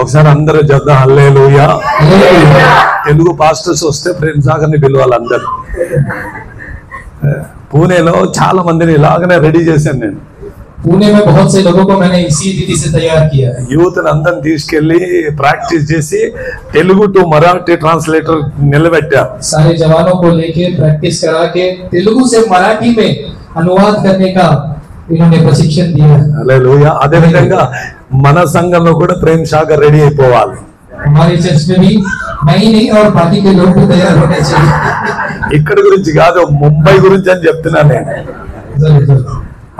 ఒకసారి అందరూ చెప్దాం హల్లెలూయా. తెలుగు పాస్టర్స్ వస్తే ప్రేమ్ సాగర్ ని పిలవాలి అందరు. పూణేలో చాలా మందిని ఇలాగనే రెడీ చేశాను నేను. पुणे में बहुत से लोगों को मैंने इसी रीति से तैयार किया है. యూత్ అందరిని తీసుకెళ్లి ప్రాక్టీస్ చేసి తెలుగు టు మరాఠీ ట్రాన్స్లేటర్ నిలబెట్టా. सारे जवानों को लेके प्रैक्टिस करा के तेलुगु से मराठी में अनुवाद करने का इन्होंने प्रशिक्षण दिया है. హల్లెలూయా. అదే విధంగా మన సంఘంలో కూడా ప్రేమ్ సాగర్ రెడీ అయిపోవాలి. हमारे चर्च में भी मैं ही नहीं और बाकी के लोग भी तैयार होने चाहिए. ఇక్కడ గురించి కాదు, ముంబై గురించి అని చెప్తున్నా నేను.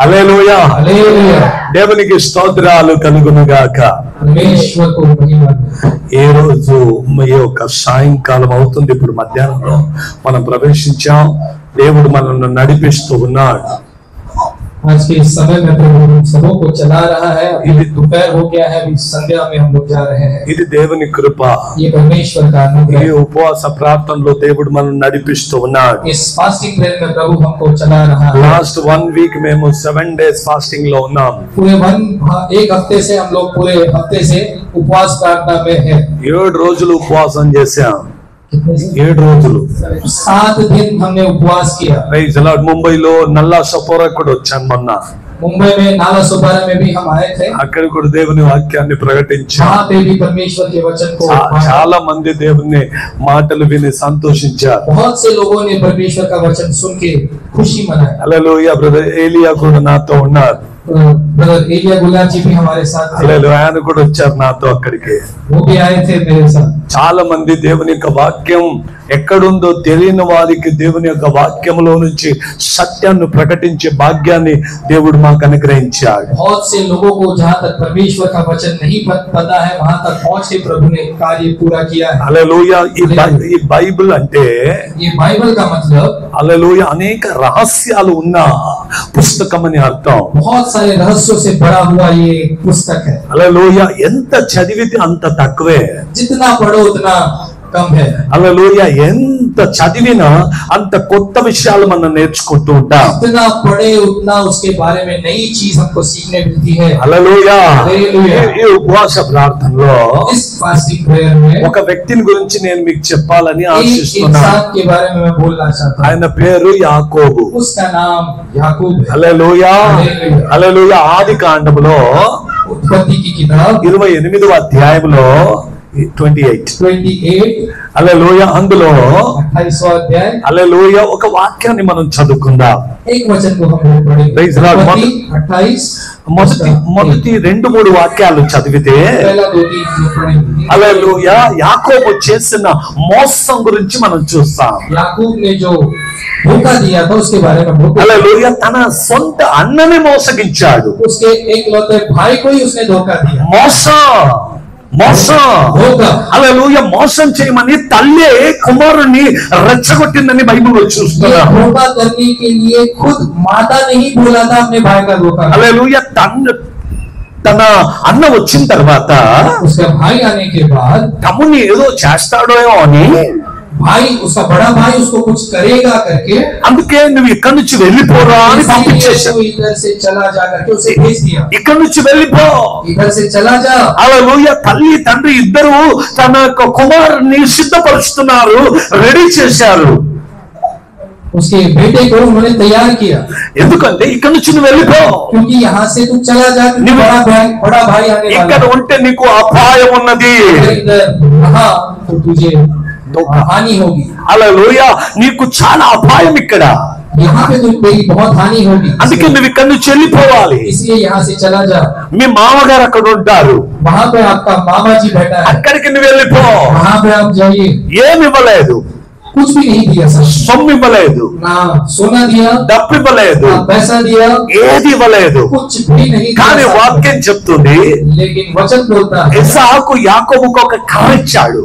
హల్లెలూయా. हालेलुया. దేవునికి స్తోత్రాలు కలుగును గాక. परमेश्वर को महिमा. ఏ రోజు ఈ యొక్క సాయంకాలం అవుతుంది, ఇప్పుడు మధ్యాహ్నంలో మనం ప్రవేశించాం. దేవుడు మనల్ని నడిపిస్తూ ఉన్నాడు. आज के इस समय में प्रभु हम सबों को चला रहा है. अभी दोपहर हो गया है, अभी संध्या में हम लोग जा रहे हैं. ఇది దేవుని కృప. ये परमेश्वर का अनुग्रह. ఈ ఉపవాస ప్రార్థనలో దేవుడు మనల్ని నడిపిస్తూ ఉన్నాడు. इस फास्टिंग प्रेयर में प्रभु हमको चला रहा है. లాస్ట్ 1 వీక్ మేము 7 days फास्टिंग లో ఉన్నాం. पूरे एक हफ्ते से हम लोग पूरे हफ्ते से उपवास प्रार्थना में हैं. 7 రోజులు ఉపవాసం చేశాం. 7 రోజులు 7 दिन हमने उपवास किया. Praise the Lord. ముంబైలో నల్లా సపోరా కూడా వచ్చాను మొన్న. मुंबई में नाला सोपारा में भी हम आए थे. అక్కడ కూడా దేవుని వాక్యాన్ని ప్రకటించాం. वहां पे भी परमेश्वर के वचन को చాలా మంది దేవుని మాటలు విని సంతోషించారు. बहुत से लोगों ने परमेश्वर का वचन सुन के खुशी मनाई. హల్లెలూయా. బ్రదర్ ఏలియా కూడా నాతో ఉన్నారు. ब्रदर एलिया गुलाब जी भी हमारे साथ थे. హల్లెలూయా. ఆయన కూడా వచ్చారు నాతో అక్కడికి. वो भी आए थे मेरे साथ. చాలా మంది దేవుని యొక్క వాక్యం ఎక్కడుందో తెలియని వారికి దేవుని యొక్క వాక్యంలో నుంచి సత్యాన్ని ప్రకటించే భాగ్యాన్ని దేవుడు మాకు అనుగ్రహించాడు. बहुत से लोगों को जहां तक परमेश्वर का वचन नहीं पता है वहां तक पहुंच के प्रभु ने कार्य पूरा किया है. హల్లెలూయా. ఈ బైబిల్ అంటే ये बाइबल का मतलब హల్లెలూయా అనేక రహస్యాలు ఉన్న పుస్తకం అని అర్థం. बहुत सारे रहस्यों से भरा हुआ ये पुस्तक है. హల్లెలూయా. ఎంత చదివితే అంత తక్కువే. जितना पढ़ो उतना कम है. హల్లెలూయా. ఎంత చదివినా అంత కొత్త విషయాలు మనం నేర్చుకుంటూ ఉంటాం. जितना पढ़े उतना उसके बारे में नई चीज हमको सीखने मिलती है. హల్లెలూయా. ఈ ఉపవాస ప్రార్థనలో इस फास्टिंग प्रेयर में ఒక వ్యక్తిని గురించి నేను మీకు చెప్పాలని एक ఆశిస్తున్నాను. इंसान के बारे में मैं बोलना चाहता हूँ. ఆయన పేరు యాకోబు. उसका नाम याकूब है. హల్లెలూయా. హల్లెలూయా. ఆది కాండములో उत्पत्ति की किताब 28వ అధ్యాయంలో 28 28 హల్లెలూయా. అందులో 28वां अध्याय హల్లెలూయా ఒక వాక్యాన్ని మనం చదువుకుందాం. एक वचन को हम लोग पढ़ेंगे. Praise the Lord. 28 మొదటి 2-3 వాక్యాలు చదివితే पहला 2-3 पढ़ेंगे. హల్లెలూయా యాకోబు చేసిన మోసం గురించి మనం చూస్తాం. याकूब ने जो धोखा दिया था उसके बारे में హల్లెలూయా. తన సొంత అన్నని మోసగించాడు. उसके एक लौते भाई को ही उसने धोखा दिया. మోసం హల్లెలూయా. మోసం చేయమని తల్లి కుమారుణ్ణి రెచ్చగొట్టిందని బైబిల్లో చూస్తున్నాం. धोखा करने के लिए खुद माता ने ही बोला था अपने भाई का धोखा. హల్లెలూయా. తన అన్న వచ్చిన తర్వాత उसका भाई आने के बाद తమ్ముని ఏదో చేస్తాడో అని भाई उसका बड़ा भाई उसको कुछ करेगा करके అందుకే నువ్వు ఇక్కడి నుంచి వెళ్ళిపోరా అని పంపించేశాడు. इधर से चला जा करके उसे भेज दिया. ఇక్కడి నుంచి వెళ్ళిపో. इधर से चला जा. హల్లెలూయా. తల్లి తండ్రి ఇద్దరు తన కుమారుని సిద్ధపరుస్తున్నారు, రెడీ చేశారు. उसके बेटे को उन्होंने तैयार किया. ఎందుకంటే ఇక్కడి నుంచి నువ్వు వెళ్ళిపో. क्योंकि यहाँ से तू चला जा. बड़ा भाई आने वाला. ఇక్కడ ఉంటే నీకు అపాయం ఉన్నది. इधर रहा तो तुझे हानि होगी. హల్లెలూయా. నీకు చాలా అపాయం ఇక్కడ. यहाँ पे तुझे बहुत हानि होगी. అందుకే నువ్వు ఇక్కడి నుంచి వెళ్ళిపోవాలి. इसलिए यहाँ से चला जा. మీ మామగారు అక్కడ ఉంటారు. वहाँ पे आपका मामा जी बैठा है. అక్కడికి నువ్వు వెళ్ళిపో. वहाँ पे आप जाइए. ఏమి ఇవ్వలేదు. कुछ भी नहीं दिया सर. సొమ్ము ఇవ్వలేదు. ना सोना दिया. డబ్బు ఇవ్వలేదు. ना पैसा दिया. ఏది ఇవ్వలేదు. कुछ भी नहीं दिया. కానీ వాక్యం చెప్తుంది लेकिन वचन बोलता है ఇస్సాకు యాకోబుకు ఒక కర్ర ఇచ్చాడు.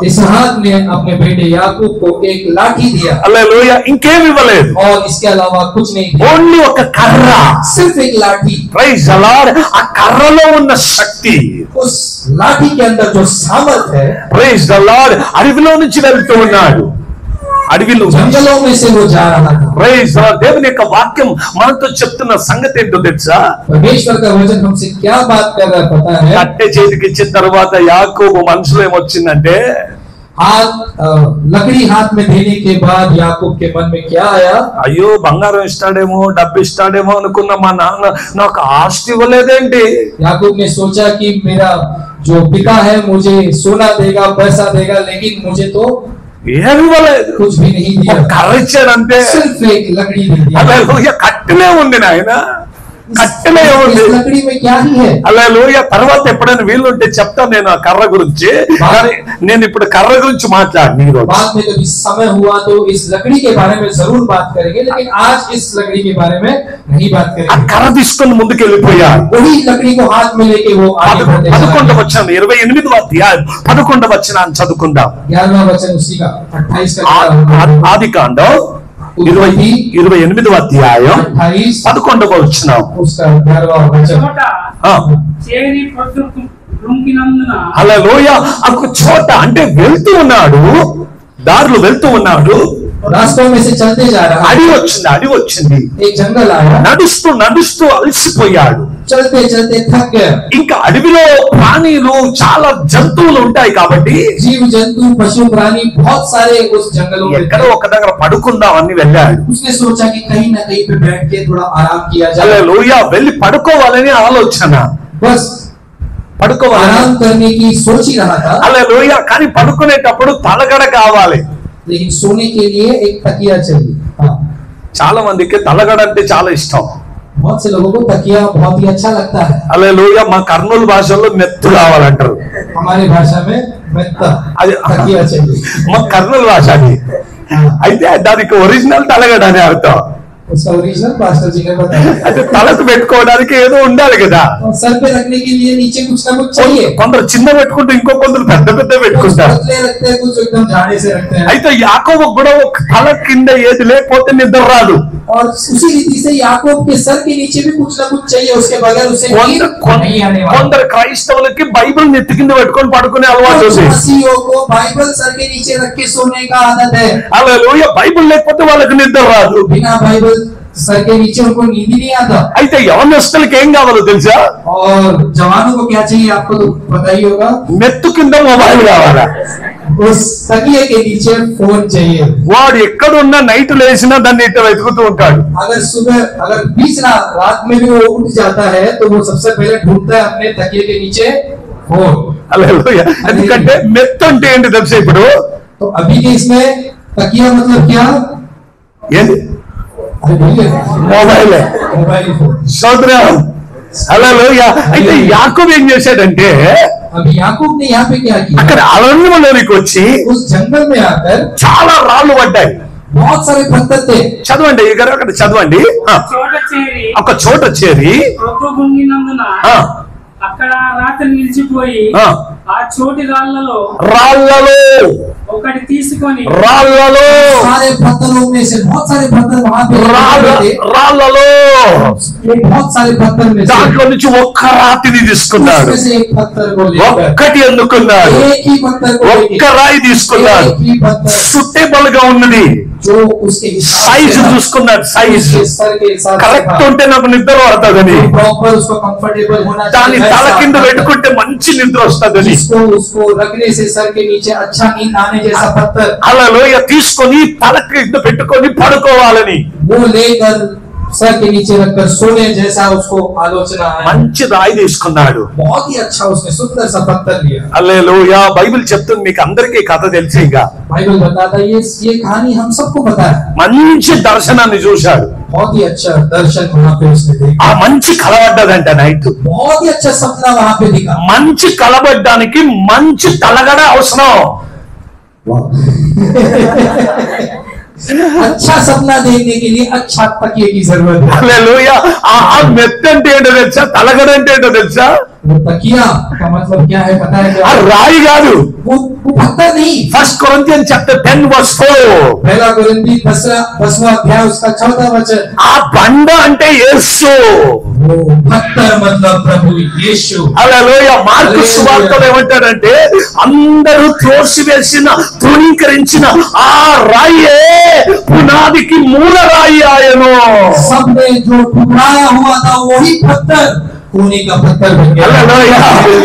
इसहाक ने अपने बेटे याकूब को एक लाठी दिया. హల్లెలూయా. ఇంకేమి ఇవ్వలేదు. और इसके अलावा कुछ नहीं दिया. ఓన్లీ ఒక కర్ర. सिर्फ एक लाठी. Praise the Lord. ఆ కర్రలో ఉన్న శక్తి, उस लाठी के अंदर जो सामर्थ है, ప్రైజ్ ది లార్డ్, అడవిలో నుంచి వెళ్తూ ఉన్నాడు. అడవిలో जंगलों में से वो जा रहा था। Praise Lord. దేవుని యొక్క వాక్యం మనతో చెప్తున్న సంగతి ఏంటో తెలుసా? परमेश्वर का वचन हमसे क्या बात कर रहा है पता है? కట్టె చేతికి ఇచ్చిన తర్వాత యాకోబు మనసులో ఏమొచ్చిందంటే, हाथ लकड़ी हाथ में देने के बाद याकूब के मन में क्या आया? అయ్యో బంగారం ఇస్తాడేమో డబ్బు ఇస్తాడేమో అనుకున్న మా నాన్న నాకు ఆస్తి ఇవ్వలేదేంటి? याकूब ने सोचा कि मेरा जो पिता है मुझे सोना देगा पैसा देगा, लेकिन मुझे तो ఏమి ఇవ్వలేదు, कुछ भी नहीं दिया, కర్ర ఇచ్చాడంటే. सिर्फ एक लकड़ी दे दिया। హల్లెలూయా. కట్టెలే ఉంది నాయన, కట్టెలే ఉంది. इस लकड़ी में क्या ही है? హల్లెలూయా. తర్వాత ఎప్పుడైనా వీలుంటే చెప్తాను నేను ఆ కర్ర గురించి, కానీ నేను ఇప్పుడు కర్ర గురించి మాట్లాడను ఈరోజు. बाद में कभी समय हुआ तो इस लकड़ी के बारे में जरूर बात करेंगे, लेकिन आज इस लकड़ी के बारे में नहीं बात ఆ करेंगे। కర్ర తీసుకొని ముందుకు వెళ్ళిపోయాడు. वही लकड़ी को हाथ में लेके वो आगे बढ़ते चला 11వ गया। వచనం 28వ అధ్యాయం 11వ వచనాన్ని చదువుకుందాం. 11वां वचन उसी का 28 का ఆదికాండం 28వ అధ్యాయం 28 11వ వచనం. उसका 11वां वचन। చోట ఆ, చేరి పొద్దు కృంగినందున హల్లెలూయా. ఒక చోట అంటే వెళ్తూ ఉన్నాడు, దారిలో వెళ్తూ ఉన్నాడు, रास्तों में से चलते जा रहा है, అడవి వచ్చింది. एक जंगल आया, నడుస్తూ నడుస్తూ అలసిపోయాడు. चलते चलते थक गया। ఇంకా అడవిలో ప్రాణులు చాలా జంతువులు ఉంటాయి కాబట్టి जीव जंतु पशु प्राणी बहुत सारे उस जंगलों में ఎక్కడో ఒక దగ్గర పడుకుందాం అని వెళ్ళాడు. उसने सोचा कि कहीं ना कहीं पे बैठ के थोड़ा आराम किया जाए, హల్లెలూయా. వెళ్ళి పడుకోవాలని ఆలోచన, बस పడుకోవాలి. आराम करने की सोच ही रहा था, హల్లెలూయా. కానీ పడుకునేటప్పుడు తలగడ కావాలి. लेकिन सोने के लिए एक तकिया चाहिए। हाँ, చాలా మందికి తలగడ అంటే చాలా ఇష్టం. बहुत से लोगों को तकिया बहुत ही अच्छा लगता है। హల్లెలూయా. మా కర్నూలు భాషలో మెత్తు కావాలంటారు. हमारी भाषा में मेत्ता అది तकिया चाहिए। మా కర్నూలు భాష అది. అయితే దానికి ఒరిజినల్ తలగడ అని అర్థం. उसका ओरिजिनल पास्टर जी ने बताया। అయితే తలకు పెట్టుకోవడానికి ఏదో ఉండాలి కదా. और सर पे रखने के लिए नीचे कुछ ना कुछ चाहिए। కొందరు చిన్న పెట్టుకుంటే ఇంకో కొందరు పెద్ద పెద్ద कुछ పెట్టుకుంటారు. पतले रखते हैं, कुछ एकदम झाड़े से रखते हैं। అయితే యాకోబు కూడా ఒక తల కింద ఏది లేకపోతే నిద్ర రాదు. और उसी रीति से याकूब के सर के नीचे भी कुछ ना कुछ चाहिए, उसके बगैर उसे नींद नहीं आने वाला। కొందరు క్రైస్తవులకి బైబిల్ నెత్తి కింద పెట్టుకొని పడుకునే అలవాటు ఉంది. मसीहियों को बाइबल सर के नीचे रख के सोने का आदत है। హల్లెలూయా. బైబిల్ లేకపోతే వాళ్ళకి నిద్ర రాదు. बिना बाइबल सर के नीचे उनको नींद ही नहीं आता। అయితే యవనస్తులకి ఏం కావాలో తెలుసా? और जवानों को क्या चाहिए आपको तो पता ही होगा, నెత్తు కింద మొబైల్ కావాలా? उस तकिए के नीचे फोन चाहिए। వాడు ఎక్కడున్నా నైట్ లేచినా దాన్ని ఇట్ట వెతుకుతూ ఉంటాడు. अगर बीच रात में भी वो उठ जाता है तो वो सबसे पहले ढूंढता है अपने तकिए के नीचे फोन। హల్లెలూయా. ఎందుకంటే మెత్తు అంటే ఏంటి తెలుసా? ఇప్పుడు तो अभी के इसमें तकिया मतलब क्या? ఏంది? अरे बोलिए, మొబైలే. Mobile phone. సోదరం. హల్లెలూయా. అయితే యాకోబు ఏం చేశాడంటే अभी याकूब ने यहाँ पे क्या किया? అక్కడ అరణ్యంలోనికి వచ్చి उस जंगल में आकर చాలా రాళ్ళు పడ్డాయి. बहुत सारे पत्थर थे। చదవండి ఇక్కడ అక్కడ చదవండి. చోట చేరి ఒక చోట చేరి పొద్దు కృంగినందున ఆ, అక్కడ రాత్రి నిలిచిపోయి ఆ, ఆ చోటి రాళ్లలో రాళ్ళలో ఒకటి తీసుకొని రాళ్ళలో सारे पत्थरों में से बहुत सारे पत्थर वहां पे थे। రాళ్ళలో ये बहुत सारे पत्थर में से దాంట్లో నుంచి ఒక్క రాతిని తీసుకున్నాడు. उसमें से एक पत्थर को लेकर ఒక్కటి ఎన్నుకున్నాడు. एक ही पत्थर को ఒక్క लेकर రాయి తీసుకున్నాడు. एक ही पत्थर సూటబుల్ గా ఉన్నది. जो उसके हिसाब సైజు से చూసుకున్నాడు. సైజు उसके सर के हिसाब से కరెక్ట్ ఉంటే నాకు నిద్ర పడుతుందని, प्रॉपर उसको कंफर्टेबल होना దాన్ని चाहिए। తల ऐसा కింద పెట్టుకుంటే మంచి నిద్ర వస్తుందని उसको रखने से सर के नीचे अच्छा नींद आने जैसा पत्थर హల్లెలూయా తీసుకొని తల కింద పెట్టుకొని పడుకోవాలని वो लेकर सर के नीचे रखकर सोने जैसा उसको आलोचना है। మంచి రాయి తీసుకున్నాడు. बहुत ही अच्छा उसने सुंदर सा पत्थर लिया। హల్లెలూయా. బైబిల్ చెప్తుంది, మీకు అందరికీ కథ తెలిసి ఇంకా बाइबल बताता है ये कहानी हम सबको पता है। మంచి దర్శనాన్ని చూశాడు. बहुत ही अच्छा दर्शन वहाँ पे उसने देखा। ఆ మంచి కలబడ్డదంట నైట్. बहुत ही अच्छा सपना वहाँ पे दिखा। మంచి కలబడ్డానికి మంచి తలగడ అవసరం. अच्छा सपना देखने के लिए अच्छा तकिए की जरूरत है। హల్లెలూయా. ఆ మెత్త అంటే ఏంటో తెలుసా? తలగడ అంటే ఏంటో తెలుసా? वो तकिया का मतलब क्या है पता है ఆ क्या? రాయి కాదు. वो पत्थर नहीं। 1 Corinthians chapter 10:4 पहला कोरिन्थी 10वां अध्याय उसका 14वां वचन। ఆ బండ అంటే యేసు. वो पत्थर मतलब प्रभु यीशु। హల్లెలూయా. మార్కు సువార్తలో ఏమంటాడంటే అందరూ త్రోసివేసిన తృణీకరించిన ఆ రాయే పునాదికి మూల రాయి ఆయను. सबने जो ठुकराया हुआ था वही पत्थर कोने का पत्थर बन गया। హల్లెలూయా.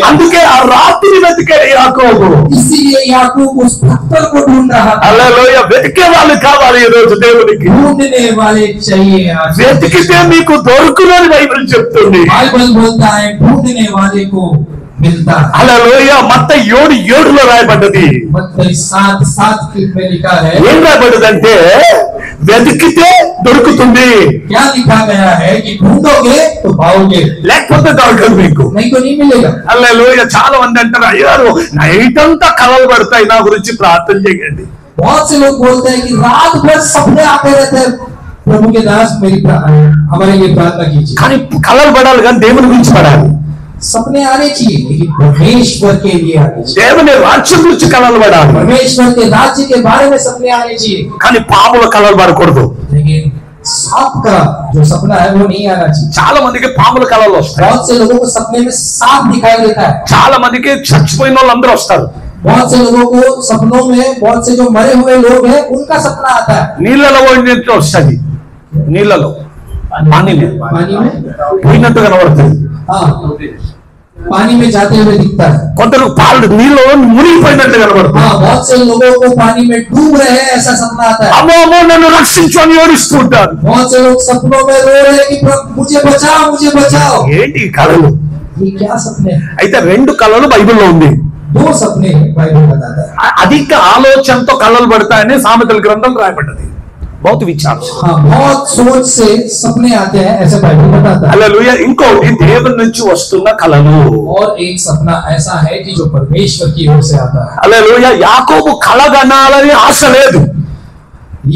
అందుకే ఆ రాత్రి వెతికాడు యాకోబు. इसीलिए याकूब उस पत्थर को ढूंढ रहा था। హల్లెలూయా. వెతికే వాళ్ళు కావాలి ఈ రోజు దేవునికి. ढूंढने वाले चाहिए आज। వెతికితే మీకు దొరుకునని బైబిల్ చెప్తుంది. बाइबल बोलता है ढूंढने वाले को मिलता है। హల్లెలూయా. మత్తయి 7:7లో రాయబడ్డది. मत्ती 7:7 में लिखा है, ఏం రాయబడ్డదంటే వెతికితే దొరుకుతుంది, क्या लिखा गया है कि ढूंढोगे तो पाओगे, లేకపోతే దొరకదు మీకు. नहीं तो नहीं मिलेगा। హల్లెలూయా. చాలా మంది అంటారు అయ్యారు నైట్ అంతా కలలు పడతాయి, నా గురించి ప్రార్థన చేయండి. बहुत से लोग बोलते हैं कि रात भर सपने आते रहते हैं, प्रभु के दास हमारे लिए प्रार्थना कीजिए। కానీ కలలు పడాలి కానీ దేవుని గురించి పడాలి. सपने आने चाहिए लेकिन परमेश्वर के लिए आने चाहिए। దేవుని రాజ్యం గురించి కలలు పడాలి परमेश्वर के राज्य के बारे में सपने आने चाहिए, కానీ పాముల కలలు పడకూడదు. लेकिन सांप का जो सपना है वो नहीं आना चाहिए। చాలా మందికి పాముల కలలు వస్తాయి. बहुत से लोगों को सपने में सांप दिखाई देता है। చాలా మందికి చచ్చిపోయిన వాళ్ళందరూ వస్తారు. बहुत से लोगों को सपनों में बहुत से जो मरे हुए लोग हैं उनका सपना आता है। నీళ్ళలో పోయినట్టు వస్తుంది, నీళ్ళలో पानी में పోయినట్టు కనబడుతుంది. हाँ, पानी में जाते हुए दिखता है। కొందరు పాలు నీళ్ళు మునిగిపోయినట్టు కనబడుతుంది. हाँ, बहुत से लोगों को पानी में डूब रहे हैं ऐसा सपना आता है। అమ్మో అమ్మో నన్ను రక్షించు అని ఏడుస్తూ ఉంటారు. बहुत से लोग सपनों में रो रहे हैं कि प्रभु मुझे बचाओ, मुझे बचाओ। ఏంటి ఈ కళలు? ये क्या सपने हैं? అయితే 2 కళలు బైబిల్లో ఉంది. 2 सपने बाइबल बताता है। అధిక ఆలోచనతో కళలు పడతాయని సామెతల గ్రంథం రాయబడ్డది. बहुत विचार हाँ, बहुत सोच से सपने आते हैं ऐसे बाइबल बताता है। హల్లెలూయా. ఇంకోటి దేవుని నుంచి వస్తున్న కళలు. और एक सपना ऐसा है कि जो परमेश्वर की ओर से आता है। హల్లెలూయా. యాకోబు కళ కనాలని ఆశ లేదు,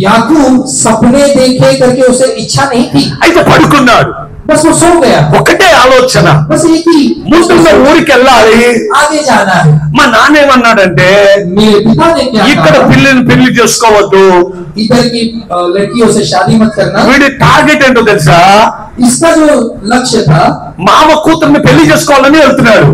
याकूब सपने देखे करके उसे इच्छा नहीं थी, అయితే పడుకున్నాడు. बस वो सो गया। ఒకటే ఆలోచన, बस एक ही ముందున్న ఊరికి వెళ్ళాలి. आगे जाना है। మా నాన్న ఏమన్నాడంటే मेरे पिता ने क्या ఇక్కడ कहा, పెళ్లి చేసుకోవద్దు, इधर की लड़कियों से शादी मत करना। వీడి టార్గెట్ ఏంటో తెలుసా? इसका जो लक्ष्य था మామ కూతుర్ని పెళ్లి చేసుకోవాలని వెళ్తున్నాడు.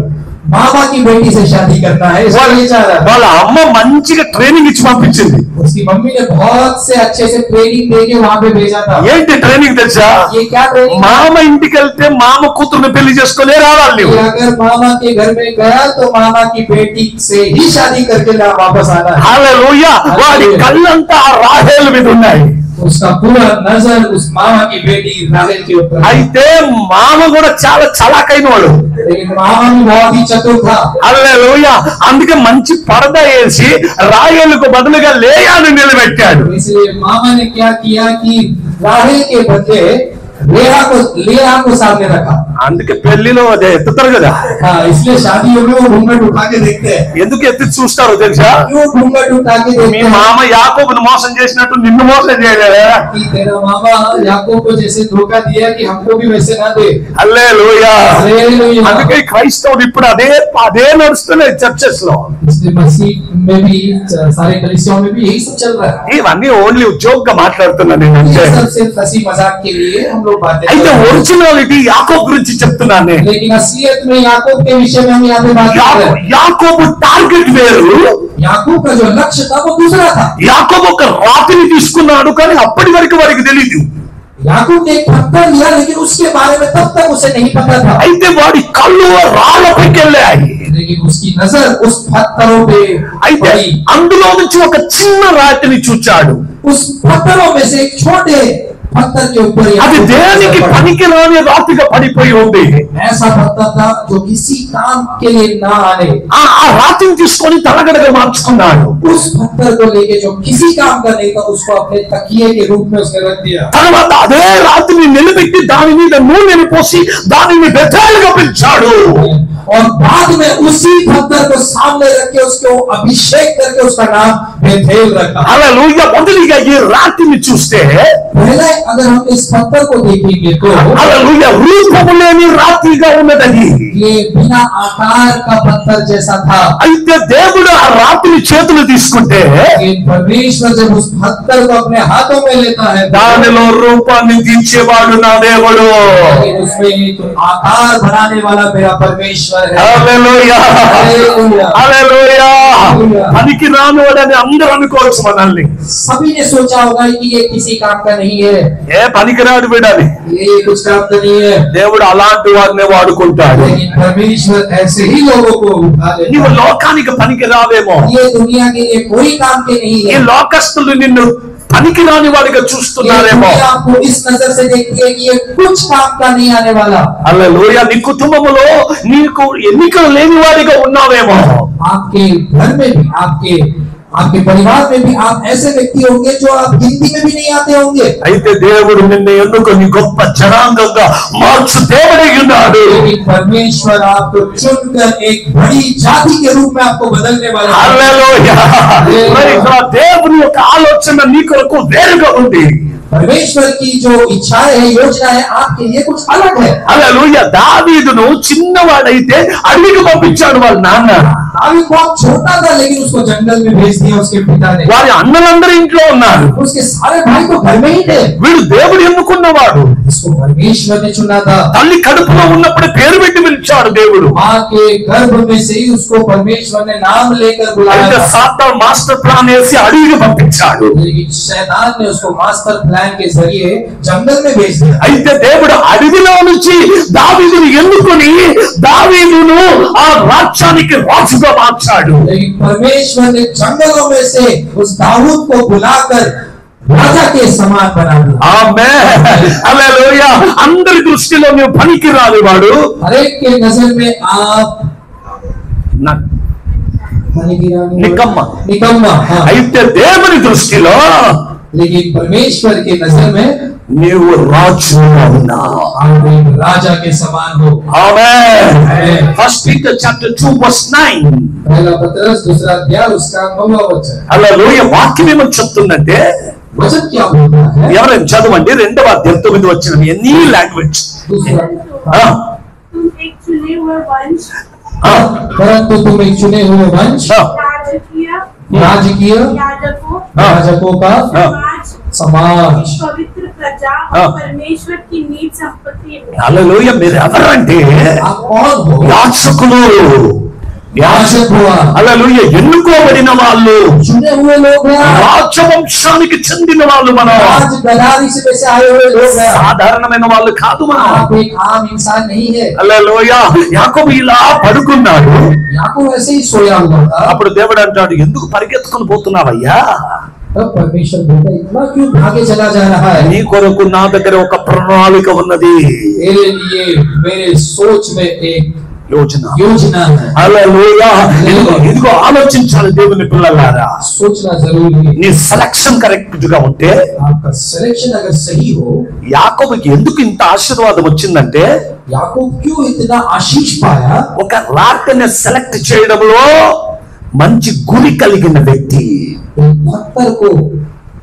मामा की बेटी से शादी करना है, इसलिए जा रहा है। వాళ్ళ అమ్మ మంచిగా ట్రైనింగ్ ఇచ్చి పంపించింది. उसकी मम्मी ने बहुत से अच्छे से ट्रेनिंग देके वहां पे भेजा था। ఏంటి ట్రైనింగ్ తెలుసా? ये क्या ट्रेनिंग? మామ ఇంటికి వెళ్తే మామ కూతుర్ని పెళ్లి చేసుకునే రావాలి నువ్వు. अगर मामा के घर में गया तो मामा की बेटी से ही शादी करके वापस आना है। హల్లెలూయా. వాడి కళ్ళంతా ఆ రాహేలు మీద ఉన్నాయి. उसका पूरा नजर उस मामा की बेटी राहेल के ऊपर है। అయితే మామ కూడా చాలా చలాకైన వాడు. लेकिन मामा भी बहुत ही चतुर था। హల్లెలూయా. అందుకే మంచి పరదా వేసి రాహేలుకు బదులుగా లేయాను నిలబెట్టాడు. इसलिए मामा ने क्या किया कि राहेल के बदले लेया को सामने रखा। అందుకే పెళ్లిలో అదే ఎత్తుతారు కదా. हाँ, इसलिए शादियों में वो घूंघट उठा के देखते हैं। ఎందుకు ఎత్తి చూస్తారు తెలుసా? क्यों घूंघट उठा के మీ देखते हैं? మామ యాకోబును మోసం చేసినట్టు నిన్ను మోసం చేయలేదా? कि तेरा मामा याकूब को जैसे धोखा दिया कि हमको भी वैसे ना दे। హల్లెలూయా. हालेलुया। అందుకే క్రైస్తవులు ఇప్పుడు అదే నడుస్తున్నాయి చర్చెస్ లో. इसलिए मसीह में भी सारे कलीसियाओं में भी यही सब चल रहा है। ఇవన్నీ ఓన్లీ ఉద్యోగంగా మాట్లాడుతున్నా నేను అంతే. ये सब सिर्फ हंसी मजाक के लिए हम लोग बातें कर అయితే रहे हैं। ఒరిజినాలిటీ యాకోబు గురించి చెప్తున్నాను నేను. लेकिन असलियत में याकूब के विषय में हम यहाँ पे बात कर रहे हैं। యాకోబు టార్గెట్ వేరు. याकूब का जो लक्ष्य था वो दूसरा था। యాకోబు ఒక రాతిని తీసుకున్నాడు కానీ అప్పటి వరకు వారికి తెలియదు. याकूब ने एक पत्थर लिया लेकिन उसके बारे में तब तक उसे नहीं पता था। అయితే వాడి కళ్ళు రాళ్ళపైకి వెళ్ళాయి. लेकिन उसकी नजर उस पत्थरों पे అయితే पड़ी। అందులో నుంచి ఒక చిన్న రాతిని చూచాడు. उस पत्थरों में से एक छोटे पत्थर के ऊपर అది याकूब की దేనికి नजर पड़ी। పనికి రాని రాతిగా పడిపోయి ఉంది. ऐसा पत्थर था जो किसी काम के लिए ना आने। ఆ రాతిని తీసుకొని తలగడగా మార్చుకున్నాడు. उस पत्थर को लेके जो किसी काम का नहीं था उसको अपने तकिए के रूप में उसने रख दिया। తర్వాత అదే రాతిని నిలబెట్టి దాని మీద నూనెని పోసి దానిని బెతాలుగా పిలిచాడు. और बाद में उसी पत्थर को सामने रख के उसको अभिषेक करके उसका नाम बेथेल रखा। హల్లెలూయా మొదటిగా ఈ రాతిని చూస్తే पहले अगर हम इस पत्थर को देखेंगे तो హల్లెలూయా రూపము లేని రాతిగా ఉన్నది। ये बिना आकार का पत्थर जैसा था। అయితే దేవుడు ఆ రాతిని చేతులు తీసుకుంటే परमेश्वर जब उस पत्थर को अपने हाथों में लेता है దానిలో రూపాన్ని తీర్చేవాడు నా దేవుడు। उसमें एक आकार बनाने वाला मेरा परमेश्वर है। హల్లెలూయా హల్లెలూయా పనికి రానివాడని అందరూ అనుకోవచ్చు మనల్ని। सभी ने सोचा होगा कि ये किसी काम का नहीं है, ఏ పనికిరాడు బిడ్డని ये कुछ काम का नहीं है, దేవుడు అలాంటి వారిని వాడుకుంటాడు। लेकिन परमेश्वर ऐसे ही लोगों को उठा लेता నీవు है। లోకానికి పనికి రావేమో, ये दुनिया के लिए कोई काम के नहीं ఈ है। లోకస్తులు నిన్ను పనికి రాని వాడిగా ये చూస్తున్నారేమో। दुनिया आपको इस नजर से देखती है कि ये कुछ काम का नहीं आने वाला। హల్లెలూయా నీ కుటుంబములో నీకు ఎన్నికలు లేని వాడిగా ఉన్నావేమో। आपके घर में भी आपके परिवार में भी आप ऐसे व्यक्ति होंगे जो आप गिनती में भी नहीं आते होंगे। అయితే దేవుడు నిన్ను ఎన్నుకొని గొప్ప జనాంగంగా మార్చు దేవుడై ఉన్నాడు। लेकिन परमेश्वर आपको चुनकर एक बड़ी जाति के रूप में आपको बदलने वाला है। హల్లెలూయా మరి ఇక్కడ దేవుని యొక్క ఆలోచన నీ కొరకు వేరుగా ఉంది। परमेश्वर की जो इच्छाएं है, योजना है, आपके लिए कुछ अलग है। హల్లెలూయా దావీదును చిన్నవాడైతే అడవికి పంపించాడు వాళ్ళ నాన్న। दावीद बहुत छोटा था लेकिन उसको जंगल में भेज दिया उसके पिता ने। వారి అన్నలందరూ ఇంట్లో ఉన్నారు, उसके सारे भाई तो घर में ही थे। వీడు దేవుడు ఎన్నుకున్నవాడు। इसको परमेश्वर ने चुना था। తల్లి కడుపులో ఉన్నప్పుడే పేరు పెట్టి పిలిచాడు దేవుడు। माँ के गर्भ में से ही उसको परमेश्वर ने नाम लेकर बुलाया అయితే था। సాతాను మాస్టర్ ప్లాన్ వేసి అడవికి పంపించాడు। लेकिन शैतान ने उसको मास्टर प्लान के जरिए जंगल में भेज दिया। అయితే దేవుడు అడవిలో నుంచి దావీదును ఎన్నుకొని దావీదును ఆ రాజ్యానికి రాజుగా మార్చాడు। लेकिन परमेश्वर ने जंगलों में से उस दाऊद को बुलाकर राजा के समान बना दिया। ఆమేన్ హల్లెలూయా అందరి దృష్టిలో నువ్వు పనికి రానివాడు, हर एक के नजर में आप నికమ్మ। निकम्मा। हाँ। అయితే దేవుని దృష్టిలో लेकिन परमेश्वर के नजर में నీవు రాజుగా ఉన్నావు। आप एक राजा के समान हो। ఆమేన్ ఫస్ట్ పీటర్ చాప్టర్ 2 వర్స్ 9 पहला पत्रस दूसरा अध्याय उसका 9वां वचन। హల్లెలూయా వాక్యం ఏమని చెప్తుందంటే वचन क्या बोलता है? ఎవరైనా చదవండి 2వ అధ్యాయం 9 వచనం ఎనీ లాంగ్వేజ్। दूसरा तुम एक चुने हुए वंश, परंतु तुम एक चुने हुए वंश, राजकीय याजकों का समाज, पवित्र प्रजा और परमेश्वर की नीच संपत्ति हो। హల్లెలూయా మీరు ఎవరంటే आप कौन हो? యాజకులు। याजक हुआ, హల్లెలూయా ఎన్నుకోబడిన వాళ్ళు, चुने हुए लोग हैं, రాజవంశానికి చెందిన వాళ్ళు మనం। राज गदारी से आए हुए लोग हैं। సాధారణమైన వాళ్ళు కాదు మనం। आप एक आम इंसान नहीं है। హల్లెలూయా యాకోబు ఇలా పడుకున్నాడు, याकूब ऐसे ही सोया हुआ था। అప్పుడు దేవుడు అంటాడు ఎందుకు పరిగెత్తుకొని పోతున్నావయ్యా, तब परमेश्वर बोलता इतना क्यों भागे चला जा रहा है? నీ కొరకు నా దగ్గర ఒక ప్రణాళిక ఉన్నది, तेरे लिए मेरे सोच में एक योजना है। హల్లెలూయా ఇదిగో ఆలోచించాలి దేవుని పిల్లలారా। सोचना जरूरी है। నీ సెలక్షన్ కరెక్ట్ గా ఉంటే आपका सिलेक्शन अगर सही हो, యాకోబుకి ఎందుకు ఇంత ఆశీర్వాదం వచ్చిందంటే याकूब क्यों इतना आशीष पाया? ఒక రాతని సెలెక్ట్ చేయడంలో మంచి గురి కలిగిన వ్యక్తి।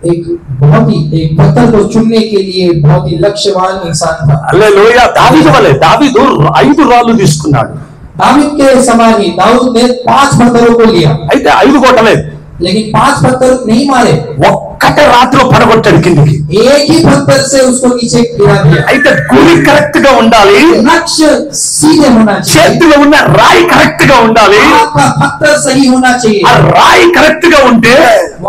एक पत्थर को चुनने के लिए बहुत ही लक्ष्यवान इंसान था। హల్లెలూయా దావీదు వలె దావీదు 5 రాళ్ళు తీసుకున్నాడు, दाऊद के समान ही दाऊद ने 5 पत्थरों को लिया, అయితే 5 కొట్టలేదు, लेकिन 5 पत्थर नहीं मारे, ఒక్కటే రాత్రిలో పడగొట్టాడు కిందికి। एक ही पत्थर से उसको नीचे गिरा दिया। అయితే గురి కరెక్ట్ గా ఉండాలి, लक्ष्य सीधे होना चाहिए, చేతిలో ఉన్న రాయి కరెక్ట్ గా ఉండాలి। आपका पत्थर सही होना ఆ चाहिए। రాయి కరెక్ట్ గా ఉంటే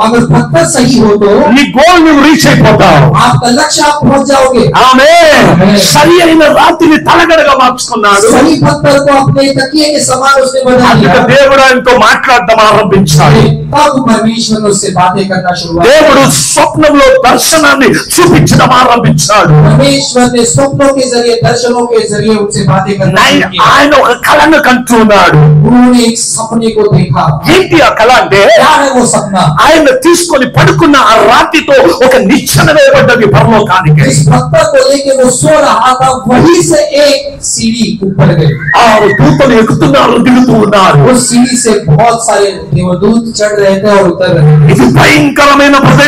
अगर पत्थर सही हो तो నీ గోల్ నువ్వు రీచ్ అయిపోతావు। आपका लक्ष्य आप पहुंच जाओगे। ఆమేన్ సరి అయిన రాతిని తలగడగా మార్చుకున్నాడు। सही पत्थर को अपने तकिए के समान उसने बना అందుకే दिया। దేవుడు ఆయనతో మాట్లాడడం ఆరంభించాడు। तब परमेश्वर ने उससे बातें करना शुरू किया। దేవుడు దేవుడు స్వప్నంలో దర్శనాన్ని చూపించడం ఆరంభించాడు. परमेश्वर ने स्वप्नों के जरिए, दर्शनों के जरिए उनसे बातें करना शुरू किया। ఆయన ఒక కళను కంటున్నాడు. उन्होंने एक सपने को देखा। ఏంటి ఆ కళ అంటే, क्या है वो सपना? ఆయన తీసుకొని పడుకున్న ఆ రాతితో ఒక నిచ్చెన వేయబడ్డది పరలోకానికి. जिस पत्थर को लेके वो सो रहा था, वहीं से एक सीढ़ी ऊपर गई। ఆ దూతలు ఎక్కుతున్నారు, దిగుతూ ఉన్నారు. उस सीढ़ी से बहुत सारे देवदूत चढ़ रहे थे और उतर रहे थे। ఇది భయంకరమైన ప్రదేశం.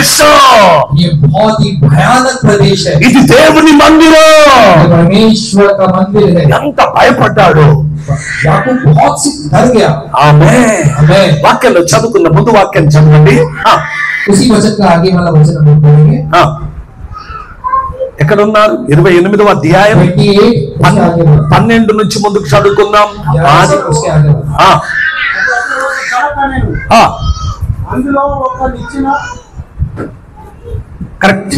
ये बहुत ही भयानक प्रदेश है। ఇది దేవుని మందిరం. ये परमेश्वर का मंदिर है। ఎంత భయపడ్డాడు. याकूब बहुत सी डर गया। ఆమేన్. आमीन। వాక్యంలో చదువుకున్న ముందు వాక్యం చదవండి. उसी वचन का आगे वाला वचन हम लोग पढ़ेंगे। ఎక్కడ ఉన్నారు? 28వ అధ్యాయం 28 उसके आगे वाला। 12 నుంచి ముందుకు చదువుకుందాం. 11 से उसके आगे वाला। అందులో ఒక నిచ్చెన కరెక్ట్.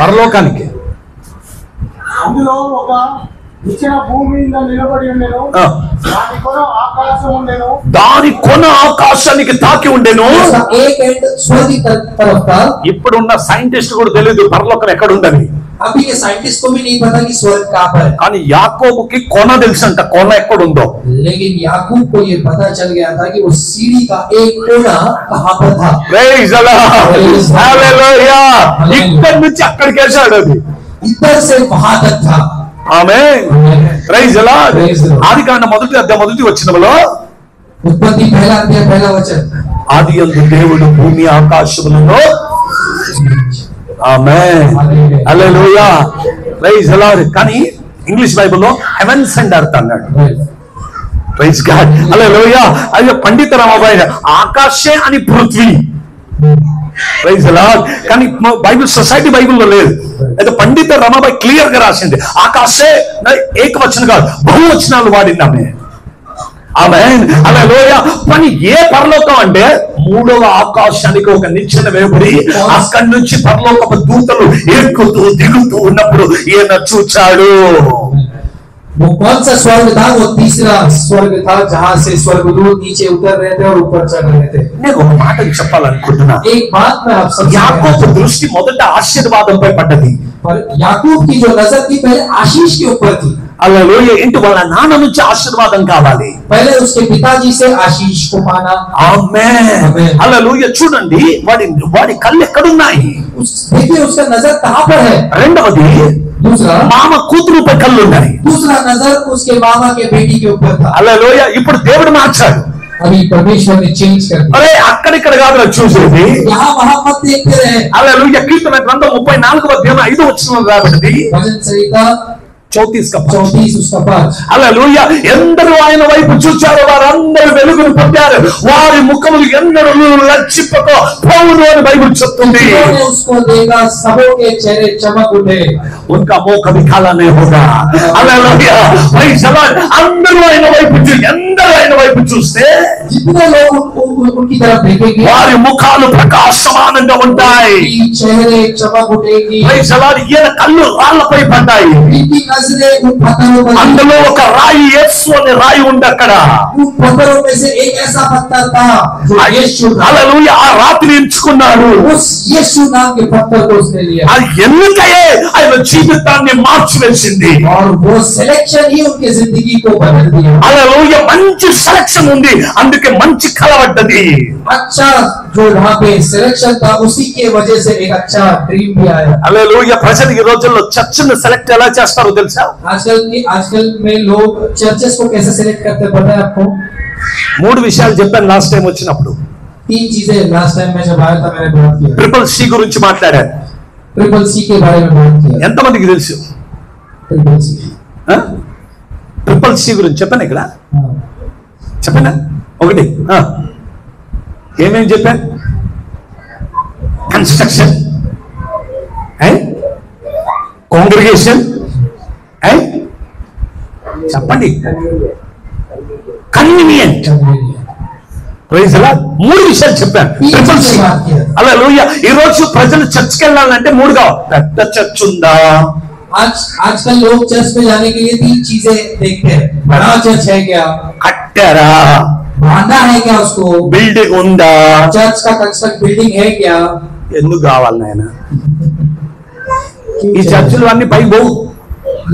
పరలోకానికి అందులో ఒక నిచ్చెన భూమి మీద నిలబడి ఉండెను. దాని కొన ఆకాశం ఉండెను. దాని కొన ఆకాశానికి తాకి ఉండెను. उसका एक एंड स्वर्ग की तरफ था। ఇప్పుడున్న సైంటిస్ట్ కూడా తెలియదు పరలోకం ఎక్కడ ఉందని. अभी के साइंटिस्ट को भी नहीं पता कि स्वर्ग कहाँ पर है। కానీ యాకోబుకి కొన తెలుసంట, కొన ఎక్కడుందో. लेकिन याकूब को ये पता चल गया था कि उस सीढ़ी का एक कोना कहाँ पर था। Praise the Lord. హల్లెలూయా. ఇక్కడి నుంచి అక్కడికి వేశాడు అది. इधर से वहां तक था। ఆమేన్. Praise the Lord. ఆదికాండం మొదటి అధ్యాయం మొదటి వచనంలో उत्पत्ति पहला अध्याय पहला वचन। ఆదియందు దేవుడు భూమి ఆకాశములను. Amen. Hallelujah. Praise the Lord. కానీ ఇంగ్లీష్ బైబిల్లో హెవెన్స్ అండ్ ఎర్త్ అన్నాడు. Praise God. హల్లెలూయా. అయ్యో పండిత రామబాయి ఆకాశే అని పృథ్వీ. Praise the Lord. కానీ బైబిల్ సొసైటీ బైబిల్లో లేదు. అయితే పండిత రమాబాయి క్లియర్ గా రాసింది ఆకాశే, ఏకవచనం కాదు బహువచనాలు వాడిందామే. ఆమేన్. హల్లెలూయా. కానీ ఏ పరలోకం అంటే మూడవ ఆకాశానికి ఒక నిచ్చెన వేయబడి అక్కడి నుంచి పరలోకపు దూతలు ఎక్కుతూ దిగుతూ ఉన్నప్పుడు ఈయన చూచాడు. वो कौन सा स्वर्ग था? वो तीसरा स्वर्ग था जहाँ से स्वर्गदूत नीचे उतर रहे थे और ऊपर चढ़ रहे थे। నేను ఒక మాట చెప్పాలనుకుంటున్నా. एक बात मैं आप सबसे యాకోబు దృష్టి మొదట ఆశీర్వాదంపై పడ్డది. पर याकूब की जो नजर थी पहले आशीष के ऊपर थी। హల్లెలూయా. ఇంటి వాళ్ళ నాన్న నుంచి ఆశీర్వాదం కావాలి. पहले उसके पिताजी से आशीष को पाना। ఆమేన్. హల్లెలూయా. చూడండి వాడి కళ్ళు ఎక్కడున్నాయి. देखिए उसका नजर कहाँ पर है। రెండవది दूसरा మామ కూతురుపై కళ్ళు ఉన్నాయి. दूसरा नजर उसके मामा के बेटी के ऊपर था। హల్లెలూయా. ఇప్పుడు దేవుడు మార్చాడు. अभी परमेश्वर ने चेंज कर दिया। అరే అక్కడిక్కడ కాదు చూసేది. यहाँ वहां मत देखते रहे। హల్లెలూయా. కీర్తన గ్రంథం 34వ అధ్యాయం 5వ వచనంలో రాబడింది. भजन संहिता 34 उसका 5। హల్లెలూయా. ఎందరూ ఆయన వైపు చూచారో వారందరూ వెలుగును పొందారు, వారి ముఖములు ఎన్నడూ లజ్జింపక పోవును అని బైబిల్ చెప్తుంది. जिन्होंने उसको देखा सबों के चेहरे चमक उठे। उनका मुख कभी काला नहीं होगा. హల్లెలూయా. Praise the Lord. అందరూ ఆయన వైపు చూస్తే जितने लोग उनकी तरफ देखेंगे వారి ముఖాలు ప్రకాశమానంగా ఉంటాయి. चेहरे चमक उठेगी। Praise the Lord. ఈయన కళ్ళు రాళ్లపై పడ్డాయి. इनकी नजरें उन पत्थरों पर। అందులో ఒక రాయి యేసు అనే రాయి ఉంది అక్కడ. उन पत्थरों में से एक ऐसा पत्थर था जो यीशु था। హల్లెలూయా. ఆ రాతిని ఎంచుకున్నాడు. उस यीशु नाम के पत्थर को उसने लिया ఆ ఎన్నికయే ఆయన జీవితాన్ని మార్చివేసింది. और वो सिलेक्शन ही उनके जिंदगी को बदल दिया। హల్లెలూయా. మంచి సెలక్షన్ ఉంది, అందుకే మంచి కలవడ్డది. अच्छा जो वहाँ पे सिलेक्शन था उसी के वजह से एक अच्छा ड्रीम भी आया। హల్లెలూయా. ప్రజలు ఈ రోజుల్లో చర్చిని సెలెక్ట్ ఎలా చేస్తారో తెలుసా? आजकल में लोग चर्चेस को कैसे सिलेक्ट करते हैं पता है आपको? 3 విషయాలు చెప్పాను లాస్ట్ టైం వచ్చినప్పుడు. 3 चीजें लास्ट टाइम में जब आया था मैंने बात किया। ట్రిపుల్ సి గురించి మాట్లాడాను. ट्रिपल सी के बारे में बात किया। ఎంతమందికి తెలుసు ट्रिपल सी ట్రిపుల్ సి గురించి? చెప్పాను ఇక్కడ, చెప్పానా? ఒకటి ఏమేమి చెప్పాను? కన్స్ట్రక్షన్, కాంగ్రిగేషన్, చెప్పండి, కన్వీనియంట్. Praise the Lord. 3 విషయాలు చెప్పాను. Triple C. హల్లెలూయా. ఈ రోజు ప్రజలు చర్చికి వెళ్ళాలంటే 3 కావాలి. పెద్ద చర్చ్ ఉందా? आजकल लोग चर्च में जाने के लिए 3 चीजें देखते हैं। बड़ा चर्च है क्या? కట్టారా? बांधा है क्या उसको? బిల్డింగ్ ఉందా? चर्च का कंस्ट्रक्ट बिल्डिंग है क्या? ఎందుకు కావాలి నాయన ఈ చర్చిలు అన్ని పై పోవు.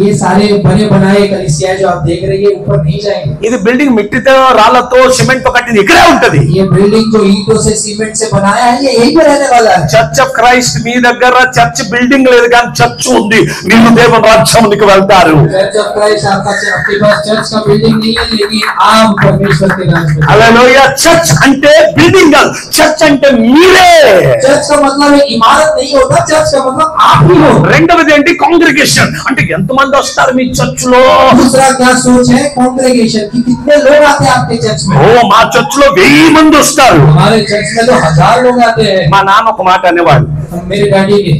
ये सारे बने बनाए कलीसिया जो आप देख रहे हैं ऊपर नहीं जाएंगे. ఇది బిల్డింగ్ మిట్టితో రాళ్లతో సిమెంట్ తో కట్టింది ఇక్కడే ఉంటది. ये बिल्डिंग जो ईंटों से सीमेंट से बनाया है ये यहीं पे रहने वाला है. చర్చ్ ఆఫ్ క్రైస్ట్ మీ దగ్గర చర్చ్ బిల్డింగ్ లేదు కానీ చర్చ్ ఉంది. మీరు దేవుని రాజ్యానికి వెళ్తారు. चर्च ऑफ क्राइस्ट आपके पास चर्च का बिल्डिंग नहीं है लेकिन आप परमेश्वर के राज में. హల్లెలూయా. చర్చ్ అంటే బిల్డింగ్ కాదు, చర్చ్ అంటే మీరే. चर्च का मतलब एक इमारत नहीं होता, चर्च का मतलब आप ही हो. రెండవది ఏంటి? కాంగ్రిగేషన్ అంటే ఎంతమంది వస్తారు మీ చర్చ్ లో? दूसरा क्या सोच है कांग्रेगेशन की, कितने लोग आते हैं आपके चर्च में? ఓ మా చర్చ్ లో 1000 మంది వస్తారు. हमारे चर्च में तो 1000 लोग आते हैं. మా నాన్న ఒక మాట అనేవాడు. मेरे डैडी ने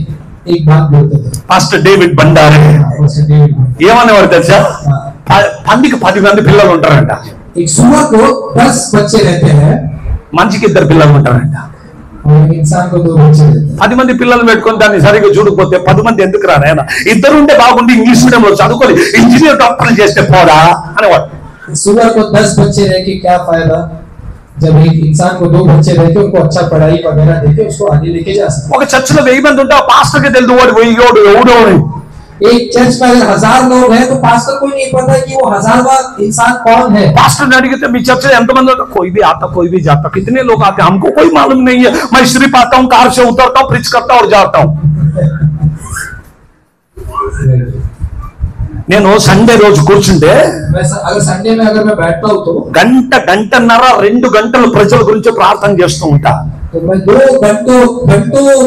एक बात बोलते थे, పాస్టర్ డేవిడ్ బండారే ఏమనేవాడు తెలుసా? పందికి 10 మంది పిల్లలు ఉంటారంట. एक सुअर को 10 बच्चे रहते हैं మంచికి 2 పిల్లలు ఉంటారంట. और एक इंसान को 2 बच्चे रहते हैं. 10 మంది పిల్లలు పెట్టుకొని దాన్ని సరిగ్గా చూడకపోతే 10 మంది ఎందుకు రా నాయన, ఇద్దరు ఉంటే బాగుండి ఇంగ్లీష్ మీడియంలో చదువుకొని ఇంజనీర్ డాక్టర్లు చేస్తే పోరా అనేవాడు. सुअर को 10 बच्चे रह के क्या फायदा, जब एक इंसान को 2 बच्चे रहते उनको अच्छा पढ़ाई वगैरह देके उसको आगे लेके जा सकते. ఒక చర్చిలో 1000 మంది ఉంటే ఆ పాస్టర్కి తెలుసు వాడు వెయ్యోడు ఎవడో అని. एक चर्च में अगर 1000 लोग हैं तो पास्टर को नहीं पता कि वो 1000वां इंसान कौन है. पास्टर अड़िगे मी चर्च में ఎంతమంది ఉంటారు? कोई भी आता कोई भी जाता. कितने लोग आते हमको कोई मालूम नहीं है. मैं सिर्फ आता हूँ, कार से उतरता हूँ, प्रीच करता हूँ और जाता हूँ. నేను సండే రోజు కూర్చుంటే अगर संडे में अगर मैं बैठता हूँ तो గంటన్నర 2 గంటలు ప్రజల గురించి ప్రార్థన చేస్తూ ఉంటా. तो मैं 2 घंटों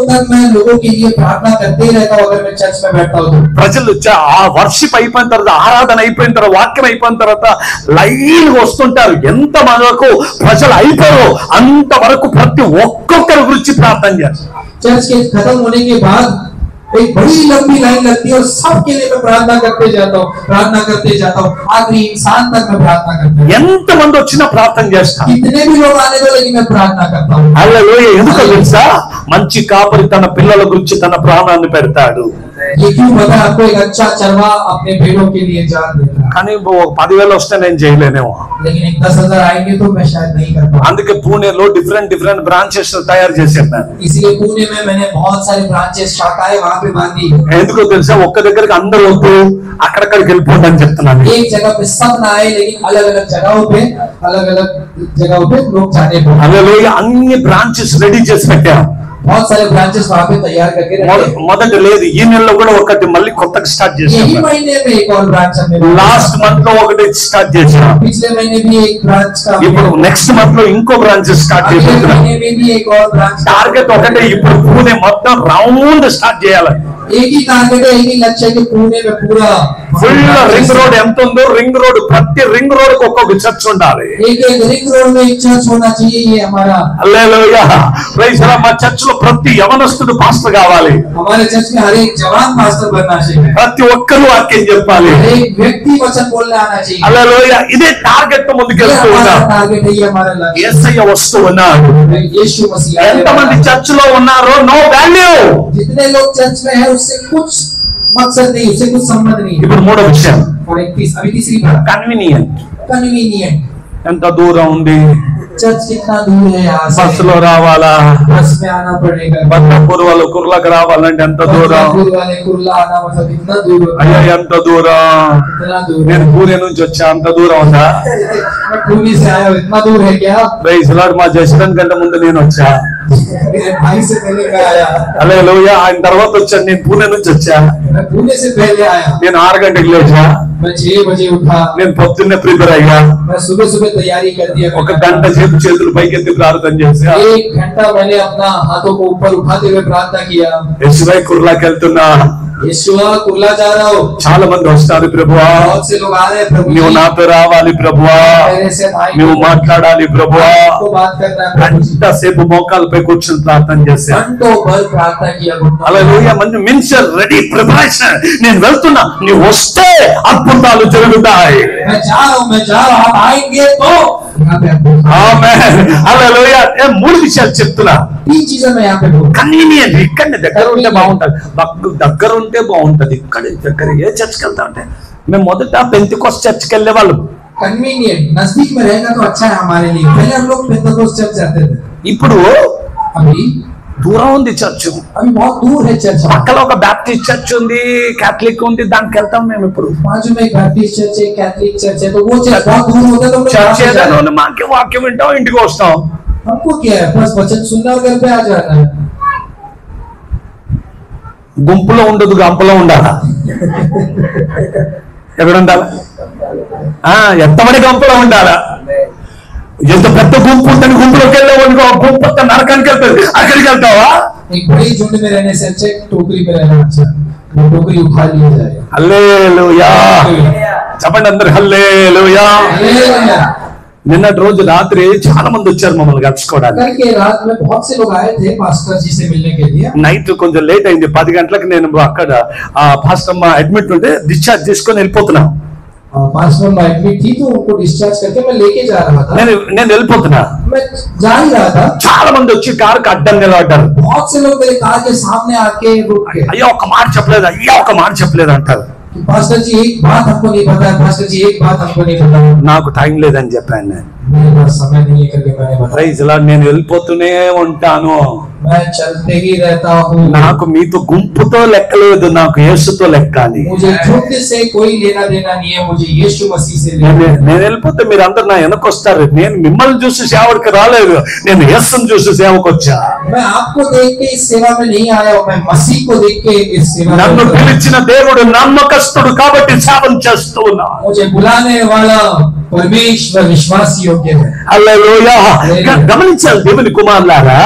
तक मैं लोगों के लिए प्रार्थना करते ही रहता हूँ. अगर मैं चर्च में बैठता हूँ तो ప్రజలు ఆ వర్షిప్ అయిపోయిన తర్వాత, ఆరాధన అయిపోయిన తర్వాత, వాక్యం అయిపోయిన తర్వాత లైన్ వస్తుంటారు. ఎంత మనకు ప్రజలు అయిపోయారో అంతవరకు ప్రతి ఒక్కొక్కరి గురించి ప్రార్థన చేస్తారు. चर्च के खत्म होने के बाद एक बड़ी लंबी लाइन लगती है और सबके लिए मैं प्रार्थना करते जाता हूँ. आखिरी इंसान तक मैं प्रार्थना करता हूँ. ఎంత మంది వచ్చినా ప్రార్థన చేస్తాను. कितने भी लोग आने दो लेकिन मैं प्रार्थना करता हूँ. హల్లెలూయా. ఎందుకో తెలుసా? మంచి కాపరి తన పిల్లల గురించి తన ప్రాణాన్ని పెడతాడు. ये क्यों पता आपको? एक अच्छा चरवा अपने भेड़ों के लिए जान देता है. కానీ 10,000 వస్తే నేను చేయలేనేమో. लेकिन एक 10,000 आएंगे तो मैं शायद नहीं कर पाऊंगा. అందుకే పూణేలో డిఫరెంట్ బ్రాంచెస్ తయారు చేశాను. इसलिए पुणे में मैंने बहुत सारे ब्रांचेस शाखाएं वहां पे बांधी. ఎందుకో తెలుసా? ఒక్క దగ్గరికి అందరూ వద్దు, అక్కడికి వెళ్ళిపోండి అని చెప్తున్నాను. एक जगह पे सब ना आए लेकिन अलग अलग जगहों पे लोग जाने को. హల్లెలూయా. అన్ని బ్రాంచెస్ రెడీ చేసి పెట్టాం. बहुत सारे ब्रांचेस वहां पे तैयार करके रखे. మొదట లేదు, ఈ నెలలో కూడా ఒకటి మళ్ళీ కొత్తగా స్టార్ట్ చేశాం. यही महीने में एक और ब्रांच हमने లాస్ట్ మంత్ లో ఒకటి స్టార్ట్ చేశాం. पिछले महीने भी एक ब्रांच का, ఇప్పుడు నెక్స్ట్ మంత్ లో ఇంకో బ్రాంచ్ స్టార్ట్ अगले చేస్తున్నాం. महीने में भी एक और ब्रांच. టార్గెట్ ఒకటే, ఇప్పుడు పూణే మొత్తం రౌండ్ స్టార్ట్ చేయాలి. एक ही टारगेट है, एक ही लक्ष्य है कि पुणे में पूरा ఫుల్ రింగ్ రోడ్ ఎంత ఉందో, రింగ్ రోడ్ ప్రతి రింగ్ రోడ్ కు ఒక్కొక్క చర్చ్ ఉండాలి. एक रिंग रोड में एक चर्च होना चाहिए. ये हमारा హల్లెలూయా. Praise the Lord. మా చర్చ్ లో ప్రతి యవనస్తుడు పాస్టర్ కావాలి. हमारे चर्च में हर एक जवान पास्टर बनना चाहिए. ప్రతి ఒక్కరు వాక్యం చెప్పాలి. हर एक व्यक्ति वचन बोलने आना चाहिए. హల్లెలూయా. ఇదే టార్గెట్ ముందుకు ये వెళ్తూ हमारा ఉన్నాం. टारगेट है, ये हमारा लक्ष्य యేసయ్య వస్తూ ఉన్నాడు. है. यीशु मसीह ఎంతమంది చర్చ్ లో ఉన్నారో నో వాల్యూ. जितने लोग चर्च में हैं उससे कुछ मकसद नहीं, उससे कुछ संबंध नहीं. ఇప్పుడు మూడో విషయం, और अभी तीसरी बात కన్వీనియంట్. कन्वीनियंट. ఎంత దూరం ఉంది, चर्च कितना दूर है यहाँ से? బస్సులో రావాలా, बस में आना पड़ेगा. బద్దపూర్ వాళ్ళు కుర్లకు రావాలంటే ఎంత దూరం, बदलापुर वाले कुर्ला आना मतलब कितना दूर होता అయ్యో है? ఎంత దూరం. कितना दूर है? నేను పూణే నుంచి వచ్చా, అంత దూరం ఉందా? मैं पुणे से आया हूँ, इतना दूर है क्या? Praise the Lord. మా జస్టిన్ కంటే ముందు నేను వచ్చా. मेरे भाई से पहले मैं आया. హల్లెలూయా. ఆయన తర్వాత వచ్చాను. నేను పూణే నుంచి వచ్చా. मैं पुणे से पहले आया. నేను 6 గంటలకు లేచా. मैं 6 बजे उठा. నేను పొద్దున్నే ప్రిపేర్ అయ్యా. मैं सुबह सुबह तैयारी कर दिया. ఒక గంట సేపు చేతులు పైకెత్తి ప్రార్థన చేశా. 1 घंटा मैंने अपना हाथों को ऊपर उठाते हुए प्रार्थना किया. యెషువై కుర్లాకి వెళ్తున్నా. यीशुआ कुर्ला जा रहा हूँ. చాలా మంది వస్తారు ప్రభువా, बहुत से लोग आ रहे हैं प्रभु నువ్వు जी. నాతో రావాలి ప్రభువా, मेरे से भाई నువ్వు మాట్లాడాలి ప్రభువా. को बात करना है प्रभु जी. గంటసేపు మోకాలపై కూర్చొని ప్రార్థన చేశా. घंटों भर प्रार्थना किया. హల్లెలూయా. మంచి మినిస్టర్ రెడీ ప్రిపరేషన్. నేను వెళ్తున్నా, నువ్వు వస్తే అద్భుతాలు జరుగుతాయి. मैं जा रहा हूँ, आप आएंगे तो यहाँ पे आपको ఆమేన్. హల్లెలూయా. 3 విషయాలు చెప్తున్నా. 3 चीजें मैं यहाँ पे बोलूँ. కన్వీనియంట్. ఇక్కడ దగ్గర ఉంటే బాగుంటది, దగ్గర ఉంటే బాగుంటది. ఇక్కడ దగ్గర ఏ చర్చ్కి వెళ్తా అంటే, మేము మొదట పెంతికోస్త్ చర్చ్కి వెళ్ళే వాళ్ళం. कन्वीनियंट, नजदीक में रहेगा तो अच्छा है हमारे लिए. पहले हम लोग पेंटेकोस्ट चर्च जाते थे. ఇప్పుడు अभी దూరం ఉంది చర్చ్. अभी बहुत दूर है चर्च. పక్కన ఒక బ్యాప్టిస్ట్ చర్చ్ ఉంది, కేథలిక్ ఉంది, దానికి వెళ్తాం మేము ఇప్పుడు. बाजू में बैप्टिस्ट चर्च है, कैथलिक चर्च है, तो वो चर्च बहुत दूर होता है तो చర్చ్ ఏదైనా మాకే వాక్యం వింటాం, ఇంటికి వస్తాం. हमको क्या है, बस वचन सुनना और घर पे आ जाना है. గుంపులో ఉండదు, గంపలో ఉండాలా? ఎక్కడ ఉండాలా? ఎంతమంది గంపలో ఉండాలా? ఎంత పెద్ద గుంపు ఉంటుంది, గుంపులోకి వెళ్ళావు గుంపు నరకానికి వెళ్తుంది, అక్కడికి వెళ్తావా? एक बड़ी झुंड में रहने से अच्छा टोकरी में रहना अच्छा. वो टोकरी उठा लिया जाएगा. హల్లెలూయా చెప్పండి అందరు హల్లెలూయా. నిన్నటి రోజు రాత్రి చాలా మంది వచ్చారు మమ్మల్ని కలుసుకోవడానికి. कल के रात में बहुत से लोग आए थे पास्टर जी से मिलने के लिए. నైట్ కొంచెం లేట్ అయింది, 10 గంటలకు నేను అక్కడ పాస్టర్ అమ్మ అడ్మిట్ ఉంటే డిశ్చార్జ్ చేసుకొని వెళ్ళిపోతున్నా. पास्टर में एडमिट थी तो उनको डिस्चार्ज करके मैं लेके जा रहा था. నేను వెళ్ళిపోతున్నా. मैं जा ही रहा था. చాలా మంది వచ్చి కారుకి అడ్డం నిలబడ్డారు. बहुत से लोग मेरे कार के सामने आके रुक गए. అయ్యా ఒక మాట చెప్పలేదు, అయ్యా ఒక మాట చెప్పలేదు అంటారు. पास्टर जी एक बात हमको नहीं पता है, पास्टर जी एक बात हमको नहीं पता. నాకు టైం లేదని చెప్పాను నేను. मेरे पास समय नहीं है करके मैंने बताया. ప్రైజ్ లార్డ్, నేను వెళ్ళిపోతూనే ఉంటాను. मैं चलते ही रहता हूँ. నాకు మీతో గుంపుతో లెక్కలేదు, నాకు యేసుతో లెక్క అని. मुझे झुंड से कोई लेना देना नहीं है, मुझे यीशु मसीह से लेना है. నేను వెళ్ళిపోతే మీరు అందరు నా వెనక వస్తారు. నేను మిమ్మల్ని చూసి సేవకు రాలేదు, నేను యేసుని చూసి సేవకు వచ్చా. मैं आपको देख के इस सेवा में नहीं आया हूँ, मैं मसीह को देख के इस सेवा में నన్ను పిలిచిన దేవుడు నమ్మకస్తుడు కాబట్టి సేవం చేస్తూ ఉన్నా. मुझे बुलाने वाला परमेश्वर विश्वास योग्य है. హల్లెలూయా. గమనించాలి దేవుని కుమారులారా,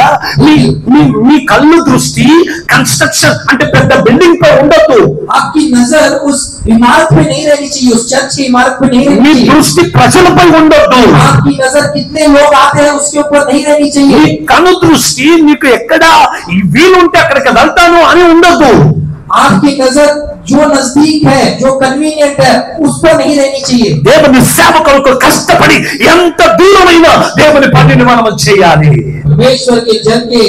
మీ కళ్ళు దృష్టి కన్స్ట్రక్షన్ అంటే పెద్ద బిల్డింగ్ పై ఉండొద్దు. आपकी नजर उस इमारत पे नहीं रहनी चाहिए, उस चर्च की इमारत पे नहीं మీ रहनी चाहिए. దృష్టి ప్రజలపై ఉండొద్దు. आपकी नजर कितने लोग आते हैं उसके ऊपर नहीं रहनी నీ चाहिए. కను దృష్టి నీకు ఎక్కడ వీలుంటే అక్కడికి వెళ్తాను అని ఉండొద్దు. आपकी नजर जो नजदीक है, जो कन्वीनियंट है, उस पर नहीं रहनी चाहिए. దేవుని సేవకులకు కష్టపడి ఎంత దూరమైన దేవుని పనిని మనం చేయాలి. परमेश्वर के जन के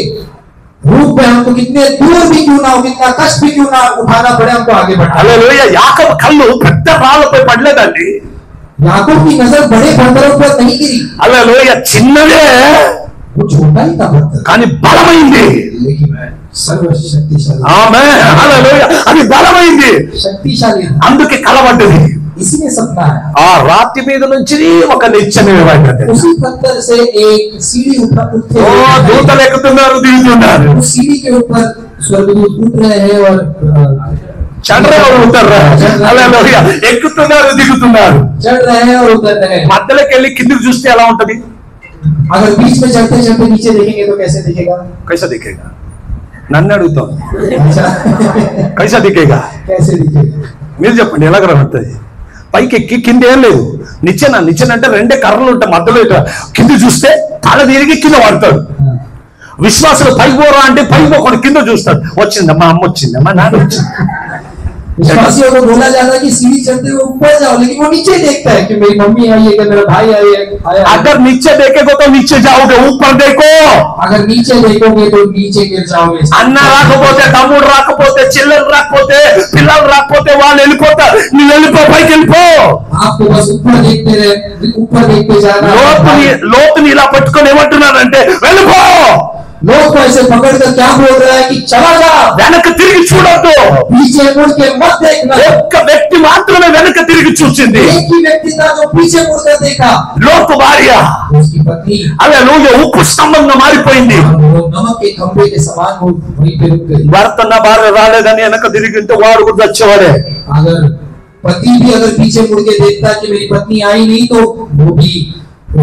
रूप में हमको कितने दूर भी क्यों ना हो, कितना कष्ट भी क्यों ना उठाना पड़े, हमको आगे बढ़ना. హల్లెలూయా. యాకోబు కళ్ళు పెద్ద రాళ్ళపై పడలేదండి. याकूब की नजर बड़े पत्थरों पर नहीं गिरी. హల్లెలూయా. చిన్నదే वो छोटा ही था पत्थर, కానీ బలమైంది. लेकिन सर्वशक्तिशाली ఆమేన్. హల్లెలూయా. అది బలమైంది, शक्तिशाली था. అందుకే కలబడ్డది. इसी में सपना है. ఆ రాతి మీద నుంచి ఒక నిచ్చెన వేయబడ్డది. उसी पत्थर से एक सीढ़ी ऊपर उठते ఓ हुए దూతలు ఎక్కుతున్నారు, దిగుతున్నారు. उस सीढ़ी के ऊपर स्वर्गदूत उठ रहे हैं और చంద్రబాబు ఉంటారు. హల్లెలూయా. ఎక్కుతున్నారు, దిగుతున్నారు. चढ़ रहे हैं और उतर रहे हैं. మధ్యలోకి వెళ్ళి కిందికి చూస్తే ఎలా ఉంటది? अगर बीच में चढ़ते चढ़ते नीचे देखेंगे तो कैसे दिखेगा? కైసా దిక్కేగా? నన్ను అడుగుతాం, अच्छा కైసా దిక్కేగా? कैसे दिखेगा? మీరు చెప్పండి ఎలాగ ఉంటుంది? పైకి ఎక్కి కింద ఏం లేదు, నిచ్చెన. నిచ్చెన అంటే 2 కర్రలు ఉంటాయి మధ్యలో. ఇట్లా కింద చూస్తే తల తిరిగి కింద పడతాడు. విశ్వాసులు పైకి పోరా అంటే పైకి పోకుండా కింద చూస్తాడు. వచ్చిందమ్మా, అమ్మ వచ్చిందమ్మా, నాన్న వచ్చింది. विश्वासियों को बोला जाता है कि सीढ़ी चढ़ते हुए ऊपर जाओ, लेकिन वो नीचे देखता है कि मेरी मम्मी आई है, कि मेरा भाई आया है. अगर नीचे देखेगो तो नीचे जाओगे, ऊपर देखो. अगर नीचे देखोगे तो नीचे गिर जाओगे. అన్న రాకపోతే, తమ్ముడు రాకపోతే, చెల్లెలు రాకపోతే, పిల్లలు రాకపోతే వాళ్ళు వెళ్ళిపోతారు. నువ్వు వెళ్ళిపో, పైకి వెళ్ళిపో. आपको बस ऊपर देखते रहे, ऊपर देखते जाना. లోతుని ఇలా పట్టుకొని ఏమంటున్నారంటే వెళ్ళిపో. लोग को ऐसे पकड़कर क्या बोल रहा है कि चला जा, వెనక తిరిగి చూడొద్దు. पीछे मुड़ के मत देखना. ఒక్క వ్యక్తి మాత్రమే వెనక తిరిగి చూసింది, एक ही व्यक्ति था जो पीछे मुड़कर देखा, లోతు భార్య. उसकी पत्नी. అలా నువ్వు ఉప్పు స్తంభంగా మారిపోయింది. वो नमक के खंभे के समान वो वहीं पे रुक गई. భర్త నా భార్య రాలేదని వెనక తిరిగింటే వాడు కూడా వచ్చేవాడే. अगर पति भी अगर पीछे मुड़ के देखता कि मेरी पत्नी आई नहीं तो वो भी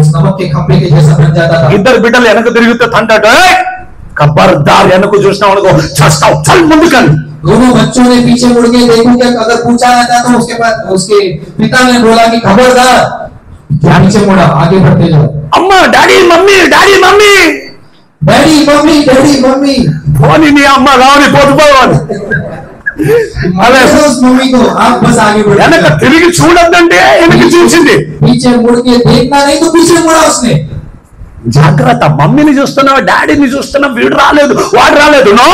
उस नमक के खंभे के जैसा बन जाता था. ఇద్దరు బిడ్డలు వెనక తిరిగితే తంటాడు, ఖబర్దార్ వెనక చూసినావు అనుకో చస్తావు, చల్ ముందుకని. दोनों बच्चों ने पीछे मुड़ के देखो क्या अगर पूछा रहता तो उसके बाद उसके पिता ने बोला कि खबरदार, क्या पीछे मुड़ा, आगे बढ़ते जाओ. అమ్మ daddy mummy, daddy mummy, daddy mummy, daddy mummy. పోనీ నీ అమ్మ రావని పొద్దుపోవాలి. उस मम्मी को आप बस आगे बढ़ो. వెనక తిరిగి చూడొద్దంటే వెనక చూసింది. पीछे मुड़ के देखना नहीं तो पीछे मुड़ा उसने. జాగ్రత్త. మమ్మీని చూస్తున్నావు, డాడీని చూస్తున్నావు, వీడు రాలేదు, వాడు రాలేదు. No,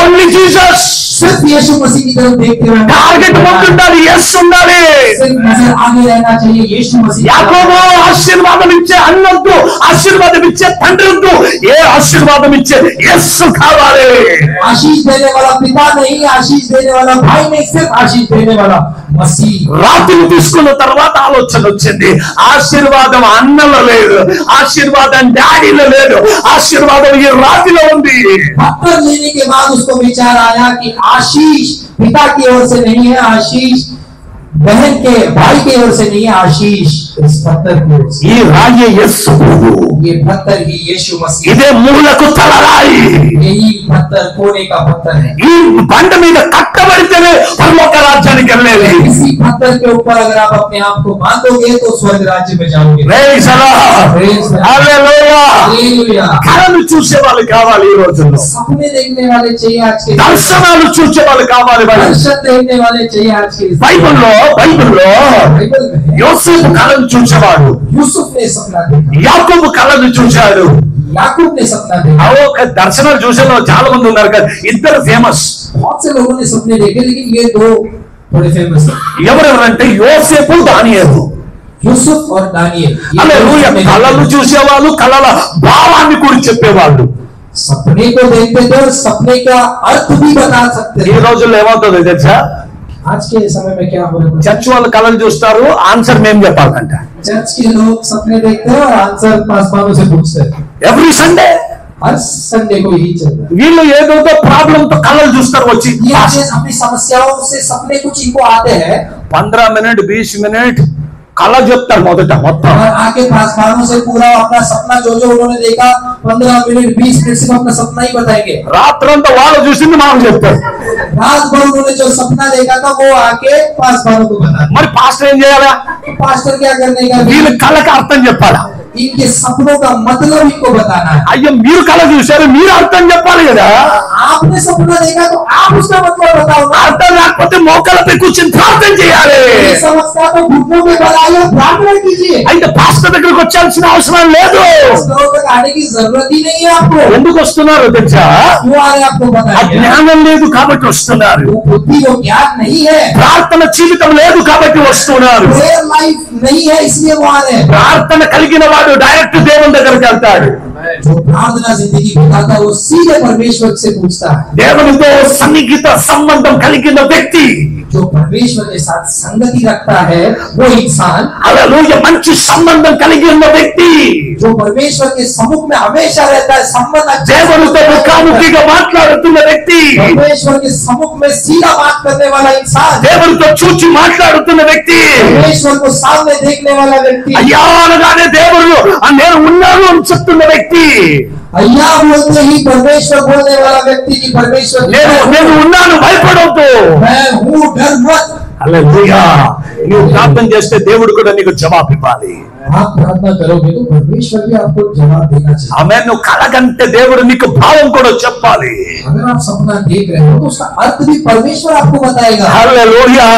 only Jesus. सिर्फ यीशु मसीह की तरफ देखते हुए టార్గెట్ ముందుండాలి, ఎస్ ఉండాలి. सिर्फ नजर आगे रहना चाहिए यीशु मसीह। యాకోబు ఆశీర్వాదం ఇచ్చే అన్నొద్దు, ఆశీర్వాదం ఇచ్చే తండ్రి వద్దు, ఏ ఆశీర్వాదం ఇచ్చే యస్సు కావాలి. आशीष देने वाला पिता नहीं, आशीष देने वाला भाई नहीं, सिर्फ आशीष देने वाला मसीह। రాత్రి తీసుకున్న తర్వాత ఆలోచన వచ్చింది, ఆశీర్వాదం అన్నలో లేదు, ఆశీర్వాదం డాడీలో లేదు, ఆశీర్వాదం ఈ రాతిలో ఉంది. पत्थर लेने के बाद उसको विचार आया कि आशीष पिता की ओर से नहीं है, आशीष बहन के भाई की ओर से नहीं है, आशीष इस पत्थर की ओर से। ఈ రాయి యస్సు, ये पत्थर ही यीशु मसीह, ఇదే మూలకు తలరాయి. यही पत्थर कोने का पत्थर है। ఈ బండ మీద కట్టబడితేనే పరలోక రాజ్యానికి వెళ్ళేది. इसी पत्थर के ऊपर अगर आप अपने आप को बांधोगे तो स्वर्ग राज्य में जाओगे। Praise the Lord, hallelujah. Hallelujah. కళలు చూసే వాళ్ళు కావాలి ఈ రోజుల్లో, सपने देखने वाले चाहिए आज के, దర్శనాలు చూసే వాళ్ళు కావాలి. दर्शन देखने वाले चाहिए आज के। బైబిల్లో बाइबल में యోసేపు కళను చూసేవాడు, यूसुफ ने सपना देखा, యాకోబు కళను చూశాడు. याकूब ने सपना देखा। దర్శనాలు చూసే వాళ్ళు చాలా మంది ఉన్నారు కదా, ఇద్దరు ఫేమస్. बहुत से लोगों ने सपने देखे, लेकिन ये दो बड़े फेमस हैं, ఎవరెవరంటే యోసేపు, దానియేలు. यूसुफ और दानियेल। హల్లెలూయా. కళలు చూసేవాళ్ళు, కళల భావాన్ని కూడా చెప్పేవాళ్ళు. सपने को देखते थे और सपने का अर्थ भी बता सकते ఈ थे। రోజుల్లో ఏమవుతుందో తెలుసా, आज के समय में क्या हो रहा है, చర్చ్ వాళ్ళు కళలు చూస్తారు, ఆన్సర్ మేము చెప్పాలంట. चर्च के लोग सपने देखते हैं और आंसर पासवानों से पूछते हैं। ఎవ్రీ సండే हर संडे को यही चल रहा है। వీళ్ళు ఏదో ప్రాబ్లం తో కళలు చూస్తారు వచ్చి. ये अपनी समस्याओं से सपने कुछ इनको आते हैं 15 मिनट 20 मिनट కళ చెప్తారు మొదట మొత్తం. और आके पासवानों से पूरा अपना सपना जो जो उन्होंने देखा 15 मिनट 20 मिनट से अपना सपना ही बताएंगे। రాత్రంతా వాళ్ళు చూసింది మాకు చెప్తారు. रात भर उन्होंने जो सपना देखा था वो आके पासवानों को बता। మరి పాస్టర్ ఏం చేయాలా, पास्टर क्या करने का, వీళ్ళ కళకి అర్థం చెప్పాలా. इनके सपनों का मतलब इनको बताना है। అయ్యో మీరు కళ చూశారు, మీరు అర్థం చెప్పాలి కదా. आपने सपना देखा तो आप उसका मतलब बताओ ना। అర్థం లేకపోతే మోకాళ్ళపై కూర్చొని ప్రార్థన చేయాలి. ये समझता तो घुटनों में बनाइए, प्रार्थना कीजिए। అయితే పాస్టర్ దగ్గరికి వచ్చాల్సిన అవసరం లేదు. पास्टरों तक आने की जरूरत ही नहीं है आपको। ఎందుకు వస్తున్నారు తెలుసా, क्यों आ रहे हैं आपको ఆ बताइए। జ్ఞానం లేదు కాబట్టి వస్తున్నారు, वो बुद्धि वो ज्ञान नहीं है, ప్రార్థన జీవితం లేదు కాబట్టి వస్తున్నారు. प्रेयर लाइफ नहीं है इसलिए वो आ रहे हैं। ప్రార్థన కలిగిన వాడు డైరెక్ట్ దేవుని దగ్గరికి వెళ్తాడు. जो प्रार्थना जिंदगी बिताता है वो सीधे परमेश्वर से पूछता है। దేవునితో సన్నిహిత సంబంధం కలిగిన వ్యక్తి, जो परमेश्वर के साथ संगति रखता है वो इंसान, హల్లెలూయా, మంచి సంబంధం కలిగి ఉన్న వ్యక్తి, जो परमेश्वर के सम्मुख में हमेशा रहता है, संबंध अच्छा దేవునితో ముఖాముఖిగా మాట్లాడుతున్న వ్యక్తి, परमेश्वर के सम्मुख में सीधा बात करने वाला इंसान, దేవునితో చూచి మాట్లాడుతున్న వ్యక్తి. परमेश्वर को सामने देखने वाला व्यक्ति, అయ్యా అనగానే దేవుడు నేను ఉన్నాను అని చెప్తున్న వ్యక్తి, अय्या बोलते ही परमेश्वर बोलने वाला व्यक्ति की परमेश्वर నేను ఉన్నాను భయపడవద్దు. मैं हूँ डर मत। హల్లెలూయా. నువ్వు ప్రార్థన చేస్తే దేవుడు కూడా నీకు జవాబు ఇవ్వాలి. आप प्रार्थना करोगे तो परमेश्वर भी आपको जवाब देना चाहिए। ఆమె నువ్వు కలగంటే దేవుడు నీకు భావం కూడా చెప్పాలి. अगर आप सपना देख रहे हो तो उसका अर्थ भी परमेश्वर आपको बताएगा। హల్లెలూయా.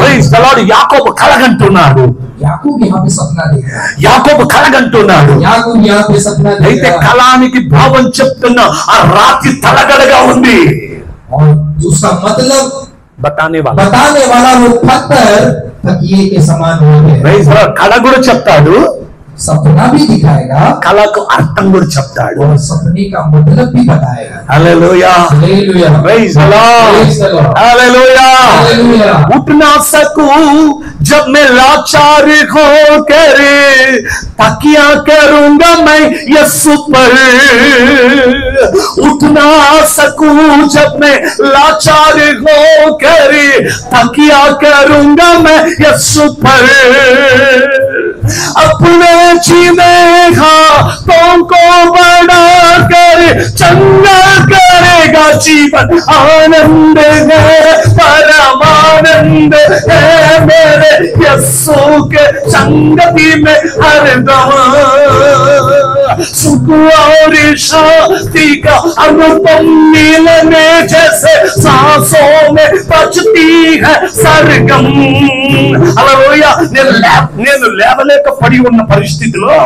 Praise the Lord. యాకోబు కలగంటున్నాడు, याकूब यहाँ पे सपना देख रहा है, యాకోబు కలగంటున్నాడు. याकूब यहाँ पे सपना देख అయితే रहा है। కళానికి భావం చెప్తున్న ఆ రాతి తలగడగా ఉంది. और उसका मतलब बताने वाला वो पत्थर तकिए के समान हो गए। Praise the Lord. కళ కూడా చెప్తాడు, सपना भी दिखाएगा కళకు అర్థం కూడా చెప్తాడు. और सपने का मतलब भी बताएगा। Hallelujah. Hallelujah. Praise the Lord, Praise the Lord। Hallelujah. Hallelujah. उठ ना सकूं जब मैं लाचार होकर, तकिया करूंगा मैं यीशु पर। उठ ना सकूं जब मैं लाचार होकर, तकिया करूंगा मैं यीशु पर। अपने जीने हाथों को बढ़ाकर चंगा करेगा जीवन। आनंद है परमानंद है मेरे यीशु के संगति में हरदम। सुख और शांति का अनुपम मिलने जैसे सांसों में बजती है सरगम। హల్లెలూయా. నేను లేవలేక పడి ఉన్న పరిస్థితిలో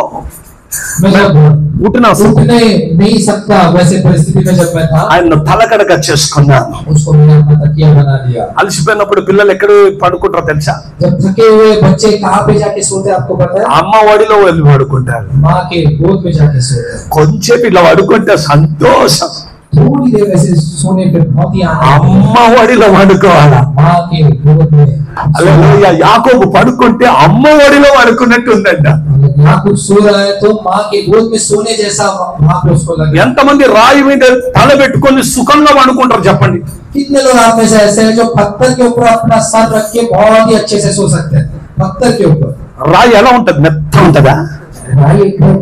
मैं जब పుట్టిన उठने नहीं सकता वैसे परिस्थिति में जब मैं था, ఆయన తలకడగా చేసుకున్నాను. उसको मैंने अपना तकिया बना दिया. అలసిపోయినప్పుడు పిల్లలు ఎక్కడ పడుకుంటారో తెలుసా? जब थके हुए बच्चे कहाँ पे जाके सोते आपको पता है? అమ్మ ఒడిలో వెళ్ళి పడుకుంటారు. माँ के गोद में जाके सोते हैं. కొంచెం ఇలా పడుకుంటే సంతోషం. थोड़ी देर ऐसे सोने पे बहुत ही आनंद. అమ్మ ఒడిలో పడుకోవాలా? माँ के गोद में. హల్లెలూయా. యాకోబు పడుకుంటే అమ్మ ఒడిలో పడుకున్నట్టు ఉందంట. याकूब सो रहा है तो माँ के गोद में सोने जैसा वहाँ पे उसको लगा. ఎంతమంది రాయి మీద తల పెట్టుకొని సుఖంగా పడుకుంటారు చెప్పండి? कितने लोग आप में से ऐसे हैं जो पत्थर के ऊपर अपना सर रख के बहुत ही अच्छे से सो सकते हैं? पत्थर के ऊपर. రాయి ఎలా ఉంటది? మెత్త ఉంటదా? भाई एकदम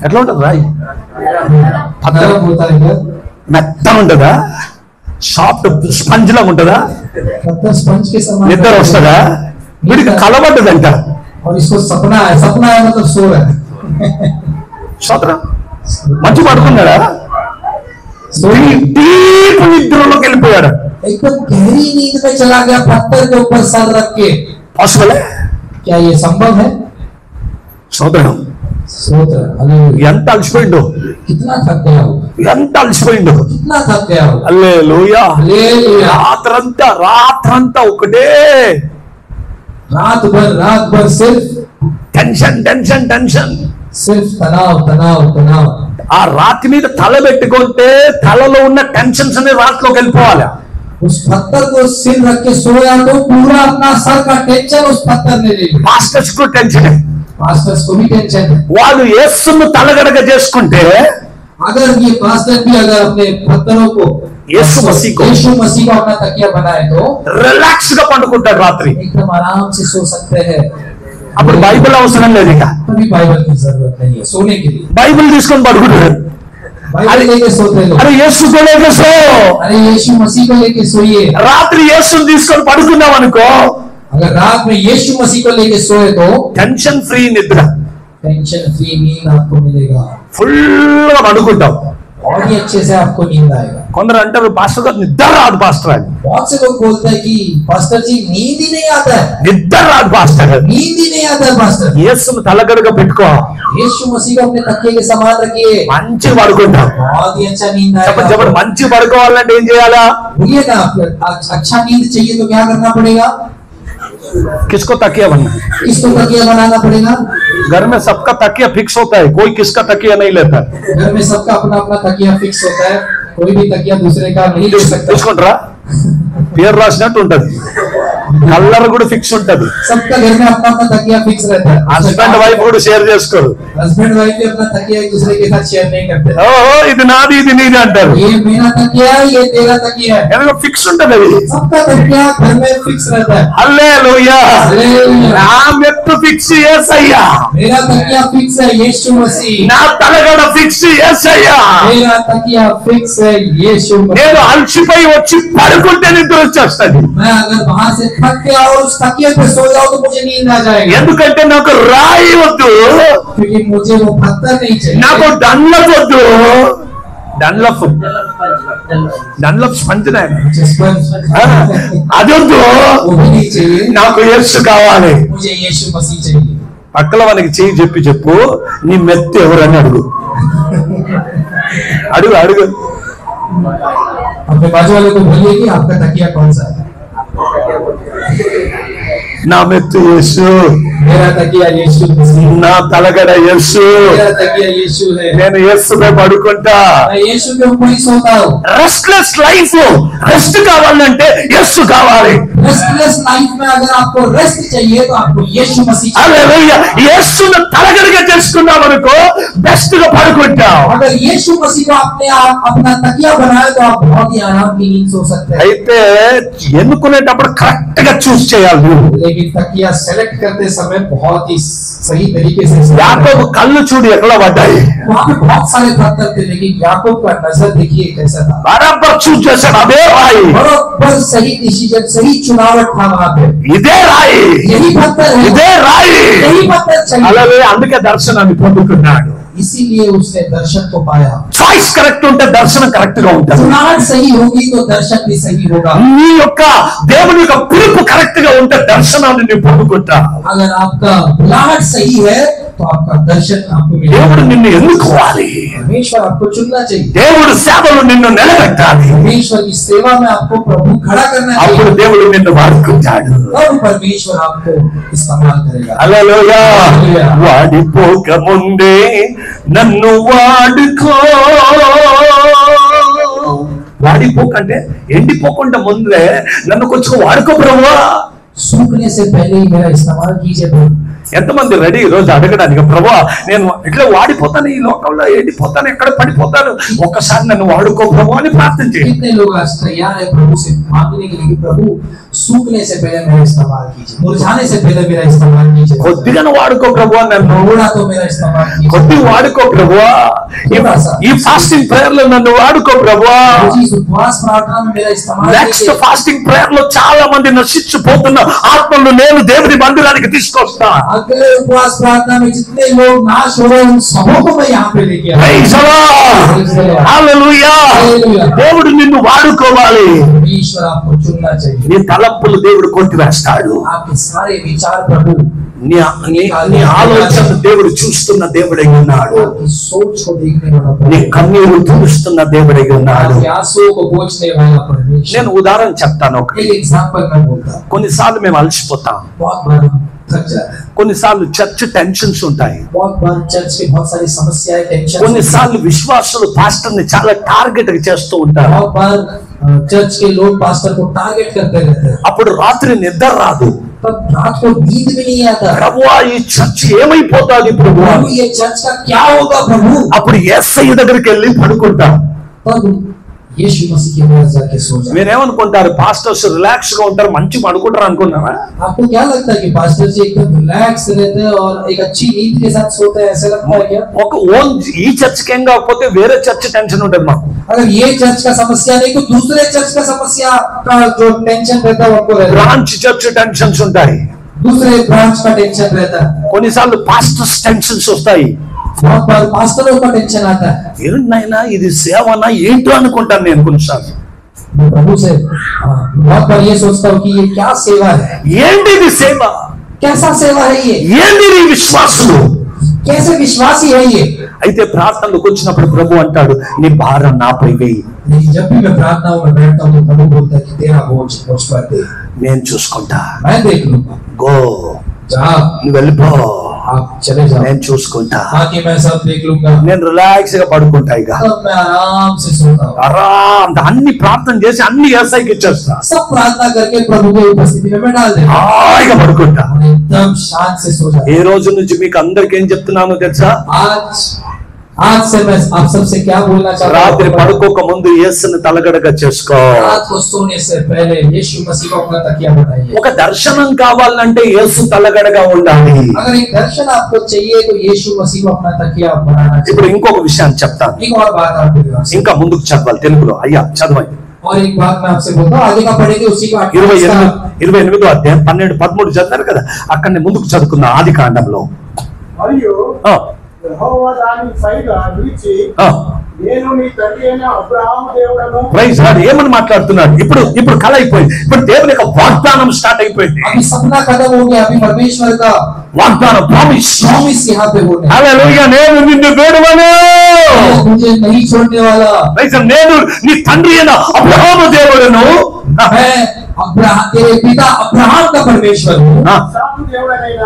ఎట్లా ఉంటది రాయి? नरम होता है क्या? మెత్త ఉంటదా? సాఫ్ట్ స్పంజ్ లాగా ఉంటదా? पत्थर स्पंज के समान. నిద్ర వస్తుందా? వీడికి కలబడ్డదంట. और इसको सपना है मतलब सो रहा है. సోదరా మంచి పడుకున్నాడా? డీప్ నిద్రలోకి వెళ్ళిపోయాడు. एकदम गहरी नींद में चला गया पत्थर के ऊपर सर रख के. పాసిబుల్? क्या ये संभव है? సోదరం सोच हालेलुया. ఎంత అలసిపోయిండు, कितना थक गया होगा, ఎంత అలసిపోయిండు. कितना थक गया होगा. హల్లెలూయా. हालेलुया. రాత్రంతా ఒకటే रात भर सिर्फ టెన్షన్ టెన్షన్ టెన్షన్. तनाव तनाव तनाव. ఆ రాతి మీద తల పెట్టుకుంటే తలలో ఉన్న టెన్షన్స్ అనే రాత్రిలోకి వెళ్ళిపోవాలి. उस पत्थर को सिर रख के सोया तो पूरा अपना सर का टेंशन उस पत्थर ने ले लिया. మాస్టర్స్ కు టెన్షన్. पास्टर्स को भी टेंशन है. వాళ్ళు యేసును తలగడగ చేసుకుంటే अगर ये पास्टर भी अगर अपने पत्थरों को यीशु मसीह को अपना तकिया बनाए तो రిలాక్స్ గా పండుకుంటాడు రాత్రి. एकदम आराम से सो सकते हैं. అప్పుడు బైబిల్ అవసరం లేదు. ఇక कभी बाइबल की जरूरत नहीं है सोने के लिए. బైబిల్ తీసుకొని పడుకుంటాడు. बाइबल लेके सोते लोग. అరే యేసు లేక సో, अरे यीशु मसीह को लेके सोइए. రాత్రి యేసుని తీసుకొని పడుకున్నాం అనుకో, अगर रात में यीशु मसीह को लेके सोए तो టెన్షన్ ఫ్రీ నిద్ర, टेंशन फ्री नींद आपको मिलेगा. ఫుల్ గా పడుకుంటాం. और ही अच्छे से आपको नींद आएगा. కొందరు అంటారు పాస్టర్ గారు నిద్ర రాదు పాస్టర్ అని. बहुत से लोग बोलते हैं कि पास्टर जी नींद ही नहीं आता है. నిద్ర రాదు పాస్టర్ గారు. नींद ही नहीं आता है पास्टर. యేసును తలగడగా పెట్టుకో, यीशु मसीह को अपने तकिए के समान रखिए. మంచిగా పడుకుంటాం. बहुत ही अच्छा नींद చెప్పండి आएगा. చెప్పండి, మంచిగా పడుకోవాలంటే ఏం చేయాలా? बोलिए ना, अच्छा नींद चाहिए तो क्या करना पड़ेगा? किसको तकिया बनना है? इसको तकिया बनाना पड़ेगा. घर में सबका तकिया फिक्स होता है, कोई किसका तकिया नहीं लेता. घर में सबका अपना अपना तकिया फिक्स होता है. कोई भी तकिया दूसरे का नहीं ले सकता. తీసుకుంటారా? పేరు రాసినట్టు ఉంటది, కలర్ కూడా ఫిక్స్ ఉంటది. सबका घर में अपना अपना तकिया फिक्स रहता है. హస్బెండ్ వైఫ్ కూడా షేర్ చేసుకోరు. हस्बैंड वाइफ भी अपना तकिया एक दूसरे के साथ शेयर नहीं करते. ఓ ఇది నాది ఇది నీది అంటారు. ये मेरा तकिया है, ये तेरा तकिया है. ఎందుకంటే ఫిక్స్ ఉంటది అది. सबका तकिया घर में फिक्स रहता है. హల్లెలూయా. हालेलुया. నా మెట్టు ఫిక్స్ యేసయ్యా, मेरा तकिया फिक्स है यीशु मसीह. నా తలగడ ఫిక్స్ యేసయ్యా. मेरा तकिया फिक्स है यीशु मसीह. నేను అలసిపోయి వచ్చి పడుకుంటే నిద్ర వచ్చేస్తది. मैं अगर वहां से थक के और उस तकिए पे सो जाऊं तो मुझे नींद आ जाएगी. ఎందుకంటే నాకు రాయి వద్దు, क्योंकि मुझे वो पत्थर नहीं चाहिए. నాకు డన్లప్ వద్దు. డన్లప్ స్పంజ్ मुझे स्पंज అది వద్దు, वो भी नहीं चाहिए. నాకు యేసు కావాలి. मुझे यीशु मसीह चाहिए. పక్కల వానికి చెయ్యి చెప్పు నీ మెత్త ఎవరని అడుగు. అడుగు అడుగు. अपने बाजू वाले को बोलिए कि आपका तकिया कौन सा है. నా మెత్త యేసు, मेरा तकिया यीशु मसीह. నా తలగడ యేసు, मेरा तकिया यीशु है. నేను యేసుపై పడుకుంటా. मैं यीशु के ऊपर ही सोता हूँ. రెస్ట్లెస్ లైఫ్, రెస్ట్ కావాలంటే యేసు కావాలి. रेस्टलेस लाइफ में अगर आपको रेस्ट चाहिए तो आपको यीशु मसीह चाहिए. హల్లెలూయా. యేసును తలగడగా చేసుకున్నాం అనుకో, బెస్ట్ గా పడుకుంటాం. अगर यीशु मसीह को आपने अपना तकिया बनाया तो आप बहुत ही आराम की नींद सो सकते हैं. అయితే ఎన్నుకునేటప్పుడు కరెక్ట్ గా చూస్ చేయాలి నువ్వు. लेकिन तकिया सेलेक्ट करते समय बहुत ही सही तरीके से. యాకోబు కళ్ళు చూడు ఎట్లా పడ్డాయి. वहाँ पे बहुत सारे पत्थर थे लेकिन याकूब का नजर देखिए कैसा था. బరాబర్ చూస్ చేశాడు. అదే రాయి, बराबर सही डिसीजन, सही चुनावट था वहाँ पे. ఇదే రాయి, यही पत्थर है, ఇదే రాయి. यही पत्थर चाहिए. అలాగే అందుకే దర్శనాన్ని పొందుకున్నాడు. इसीलिए उसने दर्शन को पाया. చాయిస్ కరెక్ట్ ఉంటే దర్శనం కరెక్ట్ గా ఉంటుంది. चुनाव सही होगी तो दर्शन भी सही होगा. నీ యొక్క దేవుని యొక్క పిలుపు కరెక్ట్ గా ఉంటే దర్శనాన్ని నువ్వు పొందుకుంటా. अगर आपका बुलाहट सही है तो आपका दर्शन आपको मिलेगा। దేవుడు నిన్ను ఎన్నుకోవాలి, परमेश्वर आपको चुनना चाहिए, దేవుడు సేవలో నిన్ను నిలబెట్టాలి, परमेश्वर की सेवा में आपको प्रभु खड़ा करना అప్పుడు चाहिए, దేవుడు నిన్ను వాడుకుంటాడు. और परमेश्वर आपको इस्तेमाल करेगा। హల్లెలూయా. వాడిపోక ముందే నన్ను వాడుకో. వాడిపోకంటే ఎండిపోకుండా ముందే నన్ను కొంచెం వాడుకో ప్రభువా. सूखने से पहले ही मेरा इस्तेमाल कीजिए प्रभु। ఎంతమంది రెడీ ఈ రోజు అడగడానికి, ప్రభువా నేను ఇట్లా వాడిపోతాను, ఈ లోకంలో ఎండిపోతాను, ఎక్కడ పడిపోతాను, ఒక్కసారి నన్ను వాడుకో ప్రభు అని ప్రార్థన చేయండి. कितने लोग आज तैयार है प्रभु से मांगने के लिए कि प्रभु सूखने से पहले मेरा इस्तेमाल कीजिए, मुरझाने से पहले मेरा इस्तेमाल कीजिए, కొద్దిగా వాడుకో ప్రభు నన్ను, थोड़ा तो मेरा इस्तेमाल कीजिए, కొద్దిగా వాడుకో ప్రభువా. ఈ ఫాస్టింగ్ ప్రేయర్ లో నన్ను వాడుకో ప్రభువా. इस उपवास प्रार्थना में मेरा इस्तेमाल నెక్స్ట్ कीजिए। ఫాస్టింగ్ ప్రేయర్ లో చాలా మంది నశించిపోతున్న ఆత్మలు నేను దేవుని మందిరానికి తీసుకొస్తా. अगले उपवास प्रार्थना में जितने लोग नाश हो रहे हैं उन सबों को मैं यहाँ पे लेके आया। Praise the Lord. Hallelujah. దేవుడు నిన్ను వాడుకోవాలి. ईश्वर आपको चुनना चाहिए, నీ తలంపులు దేవుడు కొట్టివేస్తాడు. आपके सारे विचार प्रभु, నీ ఆలోచన దేవుడు చూస్తున్న దేవుడై ఉన్నాడు. आपकी सोच को देखने वाला నీ प्रभु, కన్నీరు తుడుస్తున్న దేవుడై ఉన్నాడు. आपके आंसुओं को पोंछने वाला परमेश्वर। నేను ఉదాహరణ చెప్తాను. ఒకటి, एक एग्जांपल मैं बोलता हूँ, కొన్నిసార్లు మేము అలసిపోతాం, बहुत बार हम थक जाते हैं, కొన్నిసార్లు చర్చ్ టెన్షన్స్ ఉంటాయి, बहुत बार चर्च की बहुत सारी समस्याएं, टेंशन, కొన్నిసార్లు విశ్వాసులు పాస్టర్ ని చాలా టార్గెట్ చేస్తూ ఉంటారు. बहुत बार चर्च के लोग पास्टर को टारगेट करते रहते हैं, అప్పుడు రాత్రి నిద్ర రాదు. तब रात को नींद भी नहीं आता। ప్రభువా ఈ చర్చ్ ఏమైపోతాది ప్రభువా. प्रभु ये चर्च का क्या होगा प्रभु। అప్పుడు యేసయ్య దగ్గరికి వెళ్ళి పడుకుంటాం. तब यीशु मसीह के पास जाके सो जाओ। మీరేమనుకుంటారు, పాస్టర్స్ రిలాక్స్ గా ఉంటారు, మంచి పడుకుంటారు అనుకున్నారా? आपको क्या लगता है कि पास्टर जी एकदम रिलैक्स रहते हैं और एक अच्छी नींद के साथ सोते हैं, ऐसा लगता है क्या? ఒక ఓన్ ఈ చర్చ్కి ఏం కాకపోతే వేరే చర్చ్ టెన్షన్ ఉంటుంది మాకు. अगर ये चर्च का समस्या नहीं तो दूसरे चर्च का समस्या का जो टेंशन रहता है उनको रहता है, బ్రాంచ్ చర్చ్ టెన్షన్స్ ఉంటాయి, दूसरे ब्रांच का टेंशन रहता है, కొన్నిసార్లు పాస్టర్స్ టెన్షన్స్ వస్తాయి. बहुत बार पास्टरों का टेंशन आता है। ఏంటైనా ఇది సేవనా ఏంటో అనుకుంటాను నేను కొన్నిసార్లు. मैं प्रभु से बहुत बार ये सोचता हूँ कि ये क्या सेवा है, ఏంటి ఇది సేవ, कैसा सेवा है ये, ఏంటి నీ విశ్వాసులు. कैसे विश्वासी है ये। అయితే ప్రార్థనలకు వచ్చినప్పుడు ప్రభు అంటాడు, నీ భారం నాపై వేయి, लेकिन जब भी मैं प्रार्थनाओं में बैठता हूँ तो प्रभु बोलता है कि तेरा बोझ मुझ पर दे, నేను చూసుకుంటా, मैं देख लूंगा, గో जा నువ్వు వెళ్ళిపో, आप चले जाओ, నేను చూసుకుంటా, बाकी मैं सब देख लूंगा। నేను రిలాక్స్ గా పడుకుంటా. ఇక तब मैं आराम से सोता हूँ, ఆరాం అన్ని ప్రార్థన చేసి అన్ని ఏసైకి ఇచ్చేస్తా, सब प्रार्थना करके प्रभु की उपस्थिति में मैं डाल देता हूँ హాయిగా పడుకుంటా. और एकदम शांत से सो जाता ఏ రోజు నుంచి మీకు అందరికి ఏం చెప్తున్నానో తెలుసా? हूँ। आज से मैं आप सबसे क्या बोलना चाहता రాత్రి हूँ, పడుకోక ముందు యేసుని తలగడగా చేసుకో. रात को सोने से पहले यीशु मसीह को अपना तकिया बनाइए। ఒక దర్శనం కావాలంటే యేసు తలగడగా ఉండాలి. अगर एक दर्शन आपको चाहिए तो यीशु मसीह को अपना तकिया बनाना ఇప్పుడు चाहिए। ఇంకొక విషయాన్ని చెప్తాను, एक और बात आपको बताऊं। ఇంకా ముందుకు చదవాలి తెలుగులో. అయ్యా చదవండి. और एक बात मैं आपसे बोलता हूँ, आगे का पढ़ेंगे उसी को 28వ అధ్యాయం 12-13 చదివారు కదా, అక్కడనే ముందుకు చదువుకుందాం. ఆది కాండంలో మరియు యెహోవా దాని పైగా నిలిచి, నేను నీ తండ్రి అయిన అబ్రహాము దేవుడను. Praise Lord. ఏమని మాట్లాడుతున్నాడు? ఇప్పుడు కళ అయిపోయింది, ఇప్పుడు దేవుని యొక్క వాగ్దానం స్టార్ట్ అయిపోయింది. अभी सपना खत्म हो गया, अभी परमेश्वर का వాగ్దానం, ప్రామిస్. प्रॉमिस यहाँ पे होने హల్లెలూయా. నేను నిన్ను వేడువను, मुझे नहीं छोड़ने वाला, ప్రైజ్. నేను నీ తండ్రి అయిన అబ్రహాము దేవుడను. मैं अब्राहम तेरे पिता अब्राहम का परमेश्वर हूँ। ఇస్సాకు దేవుడనైన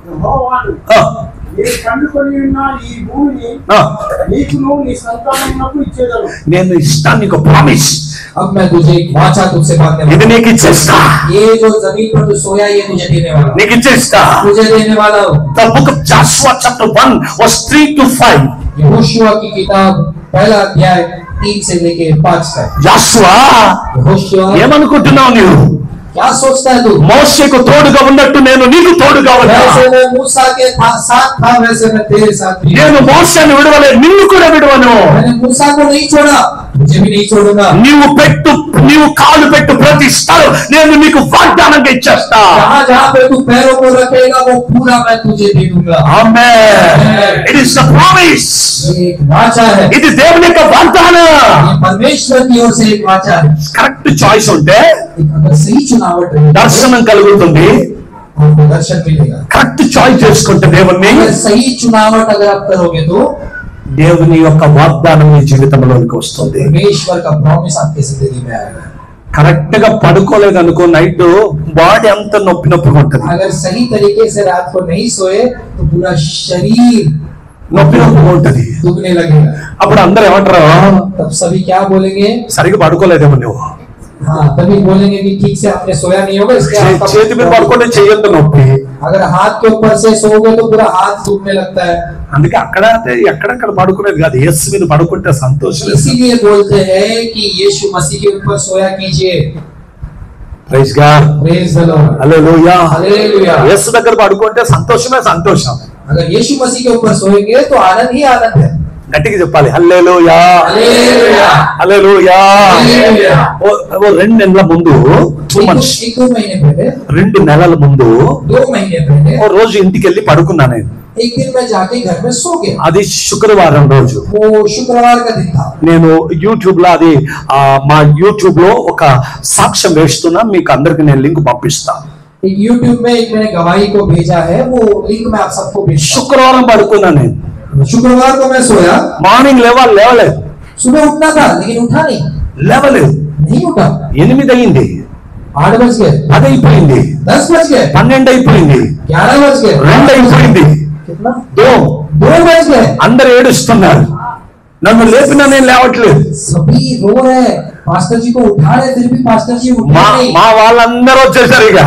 యెహోవాను నీ కండుకొని ఉన్న ఈ భూమిని నీకును నీ సంతానమునకు ఇచ్చేదను. నేను ఇస్తాను నీకు ప్రామిస్. अब मैं तुझे एक वाचा तुझसे मांगने ఇది वाला నీకు ఇచ్చేస్తా, हूँ। ये जो जमीन पर तू सोया ये तुझे देने वाला हूँ, నీకు ఇచ్చేస్తా. तुझे देने वाला हूँ। The book of Joshua chapter 1 verse 3-5. Yehoshua की किताब पहला अध्याय 3 से लेके 5 तक। యాషువా, यहोशुआ ఏమనుకుంటున్నావు నీవు? क्या सोचता है तू? మోషేకు తోడుగా ఉన్నట్టు నేను నీకు తోడుగా ఉన్నా. वैसे मैं मूसा के साथ था वैसे मैं तेरे साथ भी। నేను మోషేను విడవలే, నిన్ను కూడా విడవను. मैंने मूसा को नहीं छोड़ा, तुझे भी नहीं छोड़ूंगा। నీవు కాలు పెట్టు ప్రతి స్థలం నేను నీకు వాగ్దానంగా ఇచ్చేస్తా. जहाँ जहाँ पे तू पैरों को रखेगा वो पूरा मैं तुझे दे दूंगा। ఆమేన్. It is the promise. ये एक वाचा है, ఇది దేవుని యొక్క వాగ్దానం. ये परमेश्वर की ओर से एक वाचा है। కరెక్ట్ చాయిస్ ఉంటే एक अगर सही चुनावट रहे, దర్శనం కలుగుతుంది, आपको दर्शन मिलेगा। కరెక్ట్ చాయిస్ చేసుకుంటే దేవుణ్ణి, अगर सही चुनावट अगर आप करोगे तो దేవుని యొక్క వాగ్దానం మీ జీవితంలోకి వస్తుంది। परमेश्वर का प्रॉमिस आपकी जिंदगी में आएगा। కరెక్ట్ గా పడుకోలేదు అనుకో, నైట్ బాడీ అంతా నొప్పి నొప్పిగా ఉంటుంది, अगर सही तरीके से रात को नहीं सोए तो पूरा शरीर నొప్పి నొప్పిగా ఉంటది। दुखने लगेगा। అప్పుడు అందరూ ఏమంటారు, तब सभी क्या बोलेंगे? సరిగ్గా పడుకోలేదేమో నువ్వు, हाँ, तभी बोलेंगे कि ठीक से आपने सोया नहीं होगा, इसलिए आपका చేతి మీద పడుకుంటే చెయ్యంత నొప్పి। अगर हाथ के ऊपर से सोओगे तो पूरा हाथ दुखने लगता है। అందుకే అక్కడ ఎక్కడెక్కడ పడుకునేది కాదు, యేసు మీద పడుకుంటే సంతోషం। इसीलिए बोलते हैं कि यीशु मसीह के ऊपर सोया कीजिए। Praise God, praise the Lord, hallelujah. Hallelujah. Yesu దగ్గర పడుకుంటే సంతోషమే సంతోషం। अगर यीशु मसीह के ऊपर सोएंगे तो आनंद ही आनंद है। గట్టిగా చెప్పాలి, హల్లెలూయా, हालेलुया, హల్లెలూయా। हालेलुया। ఓ 2 నెలల ముందు, 2 months, एक दो महीने पहले, 2 నెలల ముందు 2 महीने पहले ఓ రోజు ఇంటికి వెళ్ళి పడుకున్నా నేను। एक दिन मैं जाके घर में सो गया। అది శుక్రవారం రోజు। वो शुक्रवार का दिन था। నేను యూట్యూబ్ లో అది మా యూట్యూబ్ లో ఒక సాక్ష్యం వేస్తున్నా, మీకు అందరికి నేను లింక్ పంపిస్తా। एक YouTube में एक मैंने गवाही को भेजा है, वो लिंक मैं आप सबको भेजूंगा। శుక్రవారం పడుకున్నా నేను, शुक्रवार को मैं सोया, మార్నింగ్ లేవలేదు, सुबह उठना था लेकिन उठा లేవలేదు। नहीं उठा। 8 అయింది, 8 बज गए, 10 అయిపోయింది, 10 बज गए, 12 అయిపోయింది, 11 बज गए, 2 అయిపోయింది, कितना 2 बज गए। అందరు ఏడుస్తున్నారు, నన్ను లేపినా నేను లేవట్లేదు। सभी रो रहे हैं, पास्टर जी को उठा रहे, फिर भी पास्टर जी उठे नहीं। మా వాళ్ళందరూ వచ్చేసారు, ఇక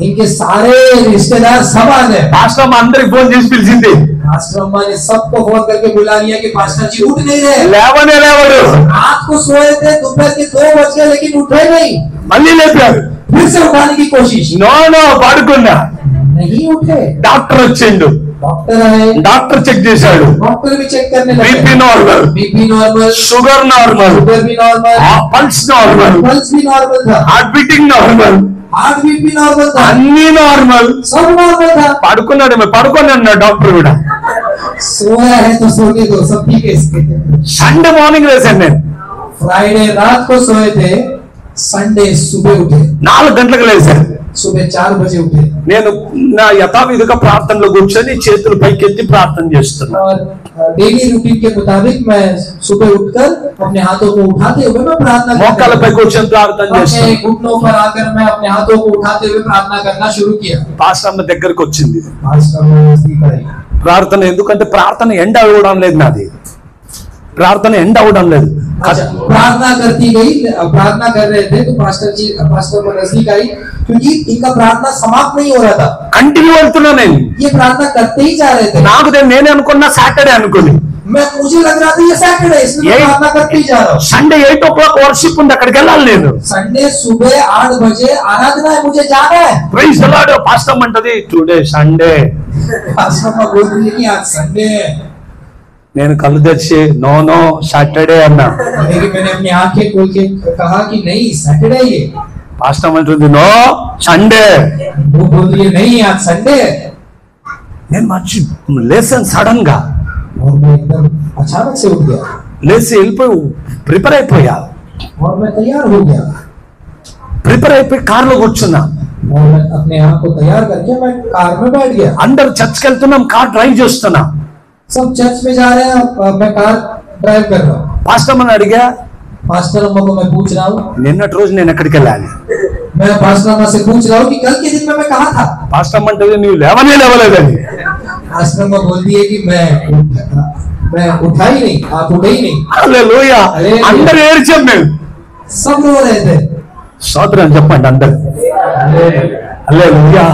इनके सारे रिश्तेदार सब आ गए। పాస్టర్ మా అందరికి ఫోన్ చేసి పిలిచింది, पास्टर अम्मा ने सबको फोन करके बुला लिया कि पास्टर जी उठ नहीं रहे। లేవనే లేవడు, रात को सोए थे, दोपहर के 2 बज गए लेकिन उठे नहीं। మళ్ళీ లేపారు, फिर से उठाने की कोशिश, నో పడుకున్నా। नहीं उठे। డాక్టర్ వచ్చిండు, डॉक्टर आए, డాక్టర్ చెక్ చేశాడు, डॉक्टर भी चेक करने బీపీ लगे। Normal, BP normal, sugar normal, sugar भी नॉर्मल, పల్స్ నార్మల్, पल्स भी नॉर्मल था, heart beating normal, heart beat भी नॉर्मल था, అన్ని నార్మల్। सब नॉर्मल था। పడుకున్నాడు, పడుకొని అన్నాడు డాక్టర్ కూడా। सोया है तो सोने दो, सब ठीक है इसके। సండే మార్నింగ్ లేసాను నేను, फ्राइडे रात को सोए थे, संडे सुबह उठे, 4 గంటలకు లేసాను। सुबह 4 बजे उठे నేను నా యథావిధిగా ప్రార్థనలో కూర్చొని చేతులు పైకెత్తి ప్రార్థన చేస్తున్నా। और डेली रूटीन के मुताबिक मैं सुबह उठकर अपने हाथों को उठाते हुए मैं प्रार्थना करता మోకాళ్ళపై కూర్చొని ప్రార్థన अपने చేస్తున్నా। घुटनों पर आकर मैं अपने हाथों को उठाते हुए प्रार्थना करना शुरू किया। పాస్టర్ అమ్మ దగ్గరకు వచ్చింది पास्टर ने नजदीक आई। ప్రార్థన, ఎందుకంటే ప్రార్థన ఎండ్ అవ్వడం లేదు, నాది ప్రార్థన ఎండ్ అవ్వడం లేదు। अच्छा, प्रार्थना करती गई, प्रार्थना कर रहे थे तो पास्टर को नजदीक आई, क्योंकि इनका प्रार्थना समाप्त नहीं हो रहा था। కంటిన్యూ వెళ్తున్నా నేను, ये प्रार्थना करते ही जा रहे थे। నాకు నేనే అనుకున్నా సాటర్డే అనుకుని, मुझे लग रहा था ये सैटरडे, इसलिए मैं प्रार्थना करते ही जा रहा हूँ। సండే 8 o'clock వర్షిప్ ఉంది, అక్కడికి వెళ్ళాలి నేను। संडे सुबह 8 बजे आराधना है, मुझे जाना है। Praise the Lord. పాస్టర్ అంటది టుడే సండే, पास्टर को बोल रही है कि आज संडे है, నేను కళ్ళు తెచ్చి నో సాటర్డే అన్నా। लेकिन मैंने अपनी आंखें खोल के कहा कि नहीं सैटरडे ये। పాస్టర్ అంటుంది నో సండే। वो बोल रही है नहीं आज संडे है। నేను మర్చి లేసాను సడన్ గా, और मैं एकदम अचानक से उठ गया లేచి వెళ్ళిపోయి ప్రిపేర్ అయిపోయా। और मैं तैयार हो गया ప్రిపేర్ అయిపోయి కార్లో కూర్చున్నా। और मैं अपने आप को तैयार करके मैं कार में बैठ गया। అందరు చర్చ్కి వెళ్తున్నాం, కార్ డ్రైవ్ చేస్తున్నా। सब चर्च में जा रहे हैं, मैं कार ड्राइव कर रहा हूँ। పాస్టర్ అమ్మని అడిగా, पास्टर अम्मा को मैं पूछ रहा हूँ, నిన్నటి రోజు నేను ఎక్కడికి వెళ్ళాలి? मैं पास्टर अम्मा से पूछ रहा हूँ कि कल के दिन में मैं कहाँ था। పాస్టర్ అమ్మ అంటే నువ్వు లేవలేదని। पास्टर अम्मा बोलती है कि मैं उठा ही नहीं, आप उठे ही नहीं। హల్లెలూయా। అందరూ ఏడ్చాం మేము। सब रो रहे थे। స్తోత్రం చెప్పండి అందరు। హల్లెలూయా।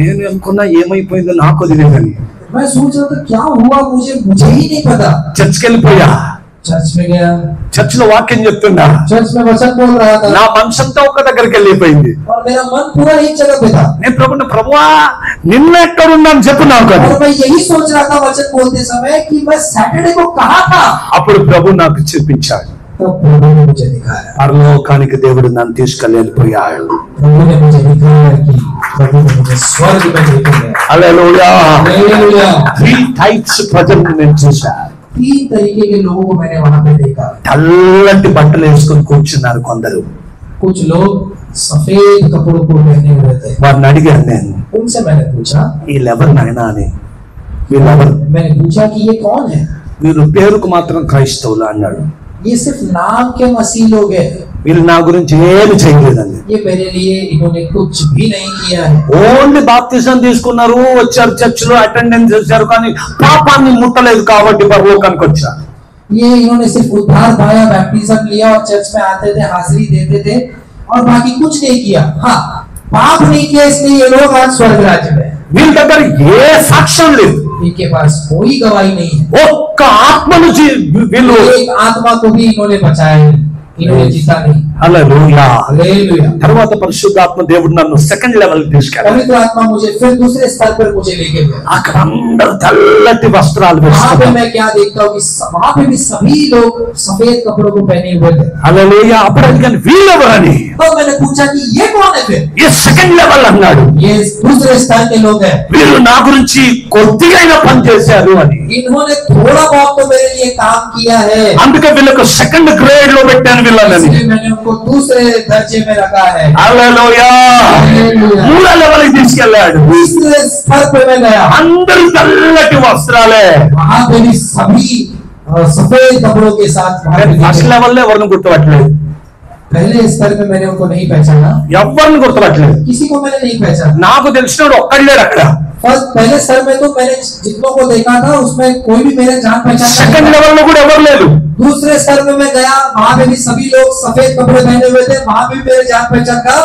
నేను అనుకున్నా ఏమైపోయిందో నాకు తెలియదని। मैं सोच रहा था क्या हुआ, मुझे ही नहीं पता। చర్చ్కి వెళ్ళిపోయా, चर्च में गया, చర్చ్ లో వాక్యం చెప్తున్నా, चर्च में वचन बोल रहा था నా మనసంతా ఒక దగ్గరికి వెళ్ళిపోయింది। और मेरा मन पूरा एक जगह पे था। నేను ప్రభువా నిన్న ఎక్కడున్నాను చెప్పు నాకు అని। और मैं यही सोच रहा था वचन बोलते समय कि मैं सैटरडे को कहाँ था। అప్పుడు ప్రభు నాకు చూపించాడు, तब प्रभु ने मुझे दिखाया, పరలోకానికి దేవుడు నన్ను తీసుకెళ్ళి వెళ్ళిపోయాడు। प्रभु ने मुझे दिखाया कि प्रभु ने मुझे स्वर्ग में लेके गया। హల్లెలూయా। हालेलुया। 3 types ప్రజలను నేను చూసా। 3 तरीके के लोगों को मैंने वहां पे देखा। తెల్లటి బట్టలు వేసుకొని కూర్చున్నారు కొందరు, कुछ लोग सफेद कपड़ों को पहने हुए थे। వారిని అడిగాను నేను, उनसे मैंने पूछा, వీళ్ళెవరు నాయనా అని. వీళ్ళెవరు? मैंने पूछा कि ये कौन है? వీరు పేరుకు మాత్రం క్రైస్తవులు అన్నాడు. ये सिर्फ नाम के मसीह लोग हैं, వీళ్ళు నా గురించి ఏమి చేయలేదండి. ये मेरे लिए इन्होंने कुछ भी नहीं किया है। ఓన్లీ బాప్తిజం తీసుకున్నారు, వచ్చారు, చర్చిలో అటెండెన్స్ చేశారు, కానీ పాపాన్ని ముట్టలేదు కాబట్టి పరలోకానికి వచ్చారు. ये इन्होंने सिर्फ उद्धार पाया, बैप्टिज्म लिया और चर्च में आते थे, हाजिरी देते थे और बाकी कुछ नहीं किया। हाँ, पाप नहीं किया, इसलिए ये लोग आज स्वर्ग राज्य में। వీళ్ళ దగ్గర ఏ సాక్ష్యం లేదు, इनके पास कोई गवाही नहीं है, ఒక్క ఆత్మ నుంచి వీళ్ళు एक आत्मा को भी इन्होंने बचाया नहीं, इन्होंने जीता नहीं। హల్లెలూయా. हालेलुया। తర్వాత పరిశుద్ధాత్మ దేవుడు నన్ను సెకండ్ లెవెల్ తీసుకెళ్ళాడు. पवित्र आत्मा मुझे फिर दूसरे स्तर पर मुझे लेके गया। అక్కడ అందరూ తెల్లటి వస్త్రాలు वहां पे వేసుకున్నారు. मैं क्या देखता हूँ कि वहां पे भी सभी लोग सफेद कपड़ों को पहने हुए थे। హల్లెలూయా. అప్పుడు అడిగాను వీళ్ళెవరని. तो मैंने पूछा कि ये कौन है? फिर ఈ సెకండ్ లెవెల్ అన్నాడు. ये दूसरे स्तर के लोग हैं, వీళ్ళు నా గురించి కొద్దిగా పని చేశారు అని. इन्होंने थोड़ा बहुत तो मेरे लिए काम किया है, అందుకే వీళ్ళకు సెకండ్ గ్రేడ్ లో పెట్టాను వీళ్ళని. इसलिए मैंने उनको दूसरे दर्जे में रखा है। హల్లెలూయా. हालेलुया। మూడో లెవెల్ కి తీసుకెళ్ళాడు. तीसरे स्तर पे मैं गया, అందరూ తెల్లటి వస్త్రాలే. वहां पे भी सभी सफेद कपड़ों के साथ वहां पे ఫస్ట్ दिखे। లెవెల్ లో ఎవరిని గుర్తుపట్టలేదు, पहले स्तर में मैंने उनको नहीं पहचाना, ఎవరిని గుర్తుపట్టలేదు. किसी को मैंने नहीं पहचाना। నాకు తెలిసినోడు ఒక్కడు లేడు అక్కడ. फर्स्ट पहले स्तर में तो मैंने जितनों को देखा था उसमें कोई भी मेरे जान पहचान సెకండ్ नहीं था। లెవెల్ లో కూడా ఎవరు లేదు. दूसरे स्तर में मैं गया, वहां पे भी सभी लोग सफेद कपड़े पहने हुए थे, वहां भी मेरे जान पहचान का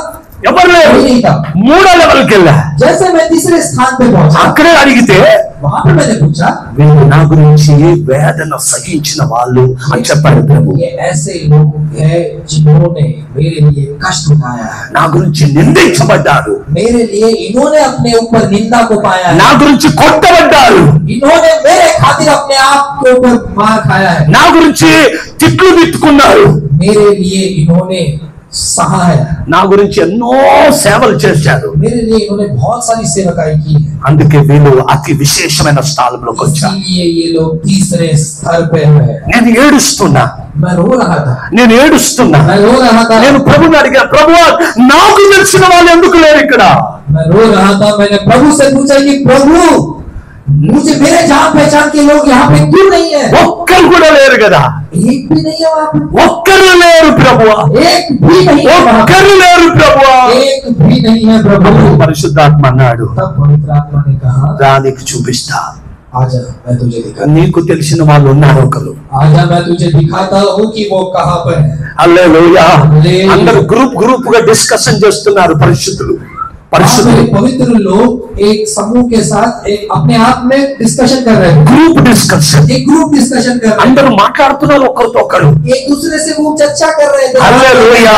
ఎవరు లేరు. कोई नहीं था। మూడో లెవెల్కి వెళ్ళా. जैसे मैं तीसरे स्थान पे पहुंचा, అక్కడే అడిగితే वहां पे मैंने पूछा, వీళ్ళు నా గురించి వేదన సహించిన వాళ్ళు అని చెప్పాడు ప్రభు. ये ऐसे लोग हैं जिन्होंने मेरे लिए कष्ट उठाया है, నా గురించి నిందించబడ్డారు, मेरे लिए इन्होंने अपने ऊपर निंदा को पाया है, నా గురించి కొట్టబడ్డారు, इन्होंने मेरे खातिर अपने आप के ऊपर मार खाया है, నా గురించి తిట్లు తిట్టుకున్నారు, मेरे लिए इन्होंने सहा है, నా గురించి ఎన్నో సేవలు చేశారు. मेरे लिए इन्होंने बहुत सारी सेवकाई की है। అందుకే వీళ్ళు అతి విశేషమైన స్థానంలోకి వచ్చారు. इसलिए ये लोग तीसरे स्तर पे है। నేను ఏడుస్తున్నా, मैं रो रहा था, నేను ఏడుస్తున్నా. मैं रो रहा था, నేను ప్రభుని అడిగాను, ప్రభువా నాకు తెలిసిన వాళ్ళు ఎందుకు లేరు ఇక్కడ? मैं रो रहा था। मैंने प्रभु से पूछा कि प्रभु मुझे मेरे जान पहचान के लोग यहाँ पे क्यों नहीं है? ఒక్కరు కూడా లేరు కదా. एक भी नहीं है वहाँ पे, ఒక్కరు లేరు ప్రభువా, एक भी नहीं है वहाँ पे, ఒక్కరు లేరు ప్రభువా. एक भी नहीं है प्रभु। పరిశుద్ధాత్మ అన్నాడు, तब पवित्र आत्मा ने कहा, రా నీకు చూపిస్తా. आजा मैं तुझे दिखा, నీకు తెలిసిన వాళ్ళు ఉన్నారు ఒకరు. आजा मैं तुझे दिखाता हूँ कि वो कहाँ पर है। హల్లెలూయా. అందరూ గ్రూప్ గా డిస్కషన్ చేస్తున్నారు పరిశుద్ధులు. वहाँ पे पवित्र लोग एक समूह के साथ एक अपने आप में डिस्कशन कर रहे हैं, గ్రూప్ డిస్కషన్. एक ग्रुप डिस्कशन कर रहे हैं, అందరూ మాట్లాడుతున్నారు ఒకరితో ఒకరు. एक दूसरे से वो चर्चा कर रहे थे। హల్లెలూయా.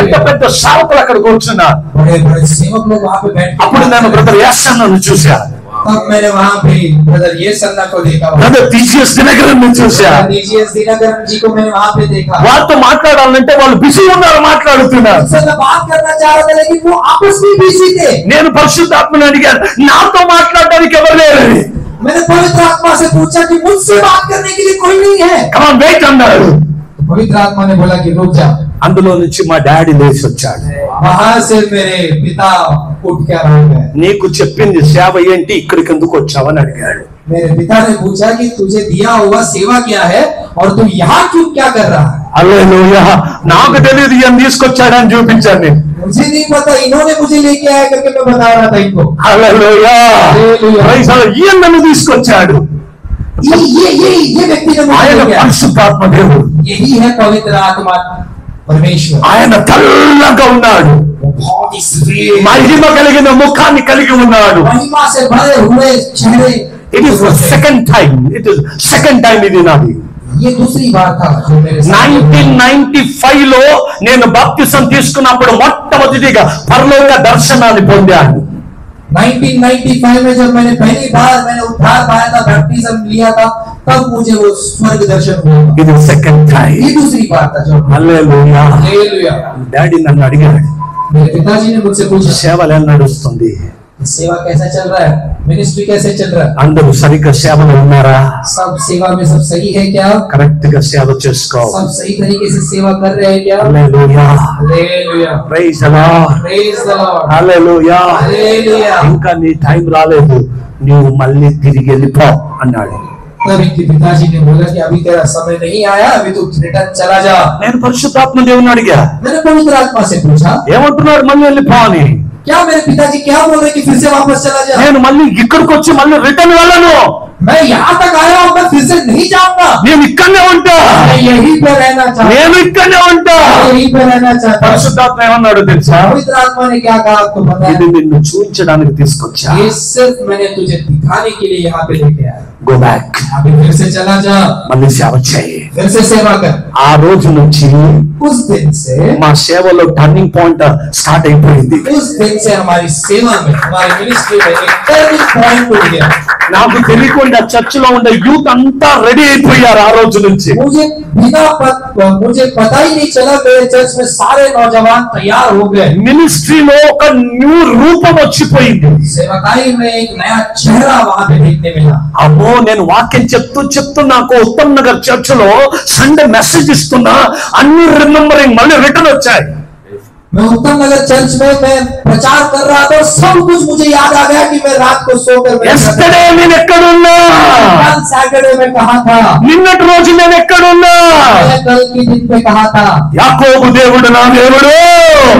పెద్ద పెద్ద సేవకులు అక్కడ కూర్చున్నారు. बड़े बड़े सेवक लोग वहाँ पे बैठ అప్పుడు నేను బ్రదర్ యాసన్నను చూశాను, तब मैंने वहाँ पे ब्रदर ये सन्ना को देखा, బ్రదర్ టీజీఎస్ దినకరన్ చూశాను. DGS दिनकरन जी को मैंने वहाँ पे देखा। వాళ్ళతో మాట్లాడాలంటే వాళ్ళు బిజీ ఉన్నారు, మాట్లాడుతున్నారు. उनसे मैं बात करना चाह रहा था लेकिन वो आपस में बिजी थे। నేను పరిశుద్ధాత్మను అడిగాను, నాతో మాట్లాడడానికి ఎవరు లేరని. मैंने पवित्र आत्मा से पूछा कि मुझसे बात करने के लिए कोई नहीं है। కమాన్ వెయిట్ అన్నాడు. पवित्र आत्मा ने बोला कि रुक जा। అందులో నుంచి మా డాడీ లేచి వచ్చాడు. वहां से मेरे पिता उठ के आ गए। నీకు చెప్పింది సేవ ఏంటి, ఇక్కడికి ఎందుకు వచ్చావని అడిగాడు. मेरे पिता ने पूछा कि तुझे दिया हुआ सेवा क्या है और तू यहाँ क्यों क्या कर रहा है? హల్లెలూయా. నాకు తెలియదు ఈయన తీసుకొచ్చాడని చూపించాను నేను. मुझे नहीं पता, इन्होंने मुझे लेके आया करके मैं बता रहा था इनको। హల్లెలూయా. Praise the Lord. ఈయన నన్ను తీసుకొచ్చాడు. ये व्यक्ति ने मुझे ఆయన लेके आया। పరిశుద్ధాత్మ దేవుడు. यही है पवित्र आत्मा परमेश्वर। ఆయన తెల్లగా ఉన్నాడు, वो बहुत ही सफेद, మహిమ కలిగిన ముఖాన్ని కలిగి ఉన్నాడు. महिमा से भरे हुए चेहरे। ఇట్ ఇస్ సెకండ్ టైం, ఇది నాది. ये दूसरी बार था जो मेरे साथ 1995 లో నేను బాప్తిసం తీసుకున్నప్పుడు మొట్టమొదటిగా పరలోక దర్శనాన్ని పొందాను. 1995 में जब मैंने पहली बार मैंने उद्धार पाया था, बैप्टिज्म लिया था, तब मुझे वो स्वर्ग दर्शन हुआ। ఇది సెకండ్ టైం. ये दूसरी बार था जो హల్లెలూయా. हालेलुया। డాడీ నన్ను అడిగాడు, मेरे पिताजी ने मुझसे पूछा సేవలు ఎలా నడుస్తుంది? सेवा कैसा चल रहा है? मिनिस्ट्री कैसे चल रहा है? అందరూ సరిగ్గా సేవలో ఉన్నారా? सब सेवा में सब सही है क्या? కరెక్ట్ గా సేవ చేసుకో. सब सही तरीके से सेवा कर रहे हैं क्या? Hallelujah, hallelujah, praise the Lord, praise the Lord, hallelujah. Hallelujah. ఇంకా నీ టైం రాలేదు, నువ్వు మళ్ళీ తిరిగి వెళ్ళిపో అన్నాడు. तब इनके पिताजी ने बोला कि अभी तेरा समय नहीं आया, अभी तू रिटर्न चला जा। నేను పరిశుద్ధాత్మ దేవుని అడిగా, मैंने पवित्र आत्मा से पूछा, ఏమంటున్నాడు మళ్ళీ వెళ్ళిపో అని. क्या मेरे पिताजी क्या बोल रहे कि फिर से वापस चला जा? నేను మళ్ళీ ఇక్కడికి వచ్చి మళ్ళీ రిటర్న్ వెళ్ళను, मैं यहाँ तक आया हूँ, मैं फिर से नहीं जाऊंगा, నేను ఇక్కడనే ఉంటా, मैं यहीं पे रहना चाहता हूँ, నేను ఇక్కడనే ఉంటా. मैं यहीं पे रहना चाहता हूँ। పరిశుద్ధాత్మ ఏమన్నాడు తెలుసా? पवित्र आत्मा ने क्या कहा आपको पता ఇది है? నిన్ను చూపించడానికి తీసుకొచ్చా. ये सिर्फ मैंने तुझे दिखाने के लिए यहाँ पे लेके आया। గో బ్యాక్, अभी फिर से चला जा, మళ్ళీ సేవ చేయి. फिर से सेवा कर। ఆ రోజు నుంచి उस दिन से, మా సేవలో టర్నింగ్ పాయింట్ స్టార్ట్ అయిపోయింది. उस दिन से हमारी सेवा में, हमारी मिनिस्ट्री में एक टर्निंग पॉइंट हो गया। నాకు తెలియకుండా చర్చ్ లో ఉండే యూత్ అంతా రెడీ అయిపోయారు ఆ రోజు నుంచి. मुझे पता ही नहीं चला, मेरे चर्च में सारे नौजवान तैयार हो गए। మినిస్ట్రీలో ఒక న్యూ రూపం వచ్చిపోయింది. सेवकाई में एक नया चेहरा वहां पे देखने मिला। అమ్మో, నేను వాక్యం చెప్తూ నాకు ఉత్తమ్ నగర్ చర్చ్ లో సండే మెసేజ్ ఇస్తున్నా, అన్ని రిమెంబరింగ్ మళ్ళీ రిటర్న్ వచ్చాయి. मैं उत्तम नगर चर्च में मैं प्रचार कर रहा था, सब कुछ मुझे याद आ गया कि मैं रात को सोकर ఎస్టర్డే నేను ఎక్కడున్నా, सैटरडे में कहा था, నిన్నటి రోజు నేను ఎక్కడున్నా. मैं कल के दिन पे कहा था, యాకోబు దేవుడు నా దేవుడు,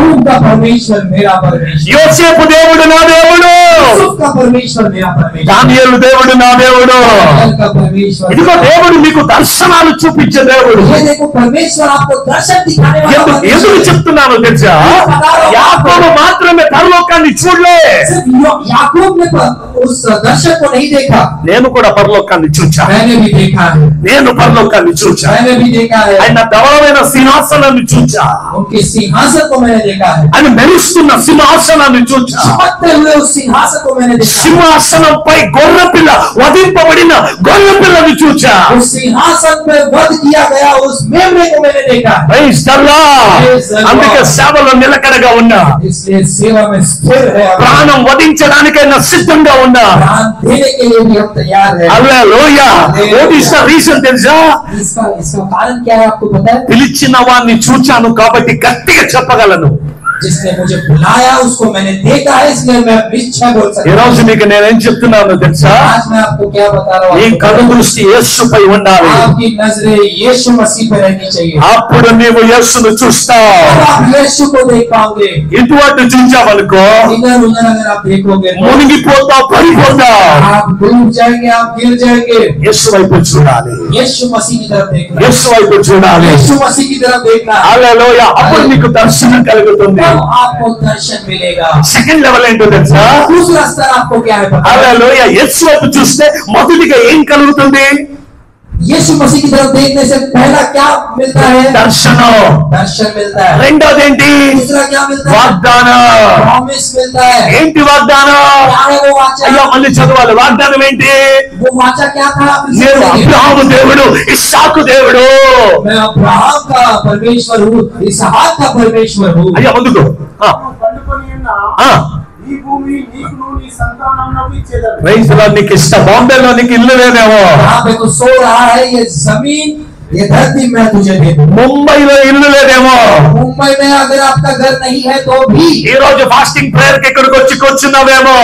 यूसुफ का परमेश्वर मेरा परमेश्वर, యోసేపు దేవుడు నా దేవుడు, यूसुफ का परमेश्वर मेरा परमेश्वर, దానియేలు దేవుడు నా దేవుడు. दानियेल का परमेश्वर। ఇదిగో దేవుడు మీకు దర్శనాలు చూపించే దేవుడు. ये देखो परमेश्वर आपको दर्शन दिखाने वाला ఎందుకు परमेश्वर। చెప్తున్నాను తెలుసా? యాకోబు మాత్రమే పరలోకాన్ని చూడలే, सिर्फ याकूब ने उस दर्शन को नहीं देखा, నేను కూడా పరలోకాన్ని చూచా. मैंने भी देखा है, నేను పరలోకాన్ని చూచా. मैंने भी देखा है, ఆయన ధవళమైన సింహాసనాన్ని చూచా, उनके सिंहासन को मैंने देखा है, ఆయన మెరుస్తున్న సింహాసనాన్ని చూచా. चमकते हुए उस सिंहासन को मैंने देखा है, సింహాసనంపై గొర్రెపిల్ల, వధింపబడిన గొర్రెపిల్లని చూచా. उस सिंहासन पे वध किया गया उस मेमने को मैंने देखा है। Praise the Lord. అందుకే సేవలో నిలకడగా ఉన్నా, इसलिए सेवा में स्थिर है, ప్రాణం వధించడానికైనా సిద్ధంగా ఉన్నా. प्राण देने के लिए भी हम तैयार हैं। హల్లెలూయా. వాట్ ఇస్ ద రీజన్ తెలుసా? इसका कारण क्या है आपको पता है? పిలిచిన వారిని చూచాను కాబట్టి గట్టిగా చెప్పగలను. जिसने मुझे बुलाया उसको मैंने देखा है, इसलिए मैं निश्चय बोल ఈ सकता రోజు మీకు నేనేం చెప్తున్నాను తెలుసా? हूँ। आज मैं आपको क्या बता रहा నీ हूँ, కను దృష్టి యేసుపై ఉండాలి. आपकी नजरें यीशु मसीह पे रहनी चाहिए, అప్పుడు నీవు యేసును చూస్తావు. तब आप यीशु को देख पाओगे। ఇటువంటి చూచావనుకో इधर उधर अगर आप देखोगे तो మునిగిపోతావు, పడిపోతావు. आप डूब जाएंगे, आप गिर जाएंगे। యేసు వైపు చూడాలి, यीशु मसीह की तरफ देखना, యేసు వైపు చూడాలి. यीशु मसीह की तरफ देखना, హల్లెలూయా. అప్పుడు నీకు దర్శనం కలుగుతుంది. तब आपको दर्शन मिलेगा। సెకండ్ లెవెల్ ఏంటో తెలుసా? दूसरा स्तर आपको क्या है पता है? హల్లెలూయా. యేసు వైపు చూస్తే మొదటిగా ఏం కలుగుతుంది? यीशु मसीह की तरफ देखने से पहला क्या मिलता है? దర్శనం. दर्शन मिलता है। రెండోది ఏంటి? दूसरा क्या मिलता है? వాగ్దానం. प्रॉमिस मिलता है। ఏంటి వాగ్దానం? क्या है वो वाचा? అయ్యో మళ్ళీ చదవాలి. వాగ్దానం ఏంటి? वो वाचा क्या था? आप इसे నేను बोलिए। అబ్రహాము దేవుడు, ఇస్సాకు దేవుడు. मैं अब्राहम का परमेश्वर हूँ, इसहाक का परमेश्वर हूँ। అయ్యా ముందుకు. పండుకొని ఉన్న ఈ భూమి నీకును నీ సంతానమునకు ఇచ్చేదను। Praise the Lord. నీకు ఇష్టం. బాంబేలో నీకు ఇల్లు లేదేమో, यहाँ पे तो सो रहा है, ये जमीन ये धरती मैं तुझे दे दूं। ముంబైలో ఇల్లు లేదేమో. मुंबई में अगर आपका घर नहीं है तो भी ఈ రోజు ఫాస్టింగ్ ప్రేయర్ కి ఇక్కడికి వచ్చి కూర్చున్నావేమో.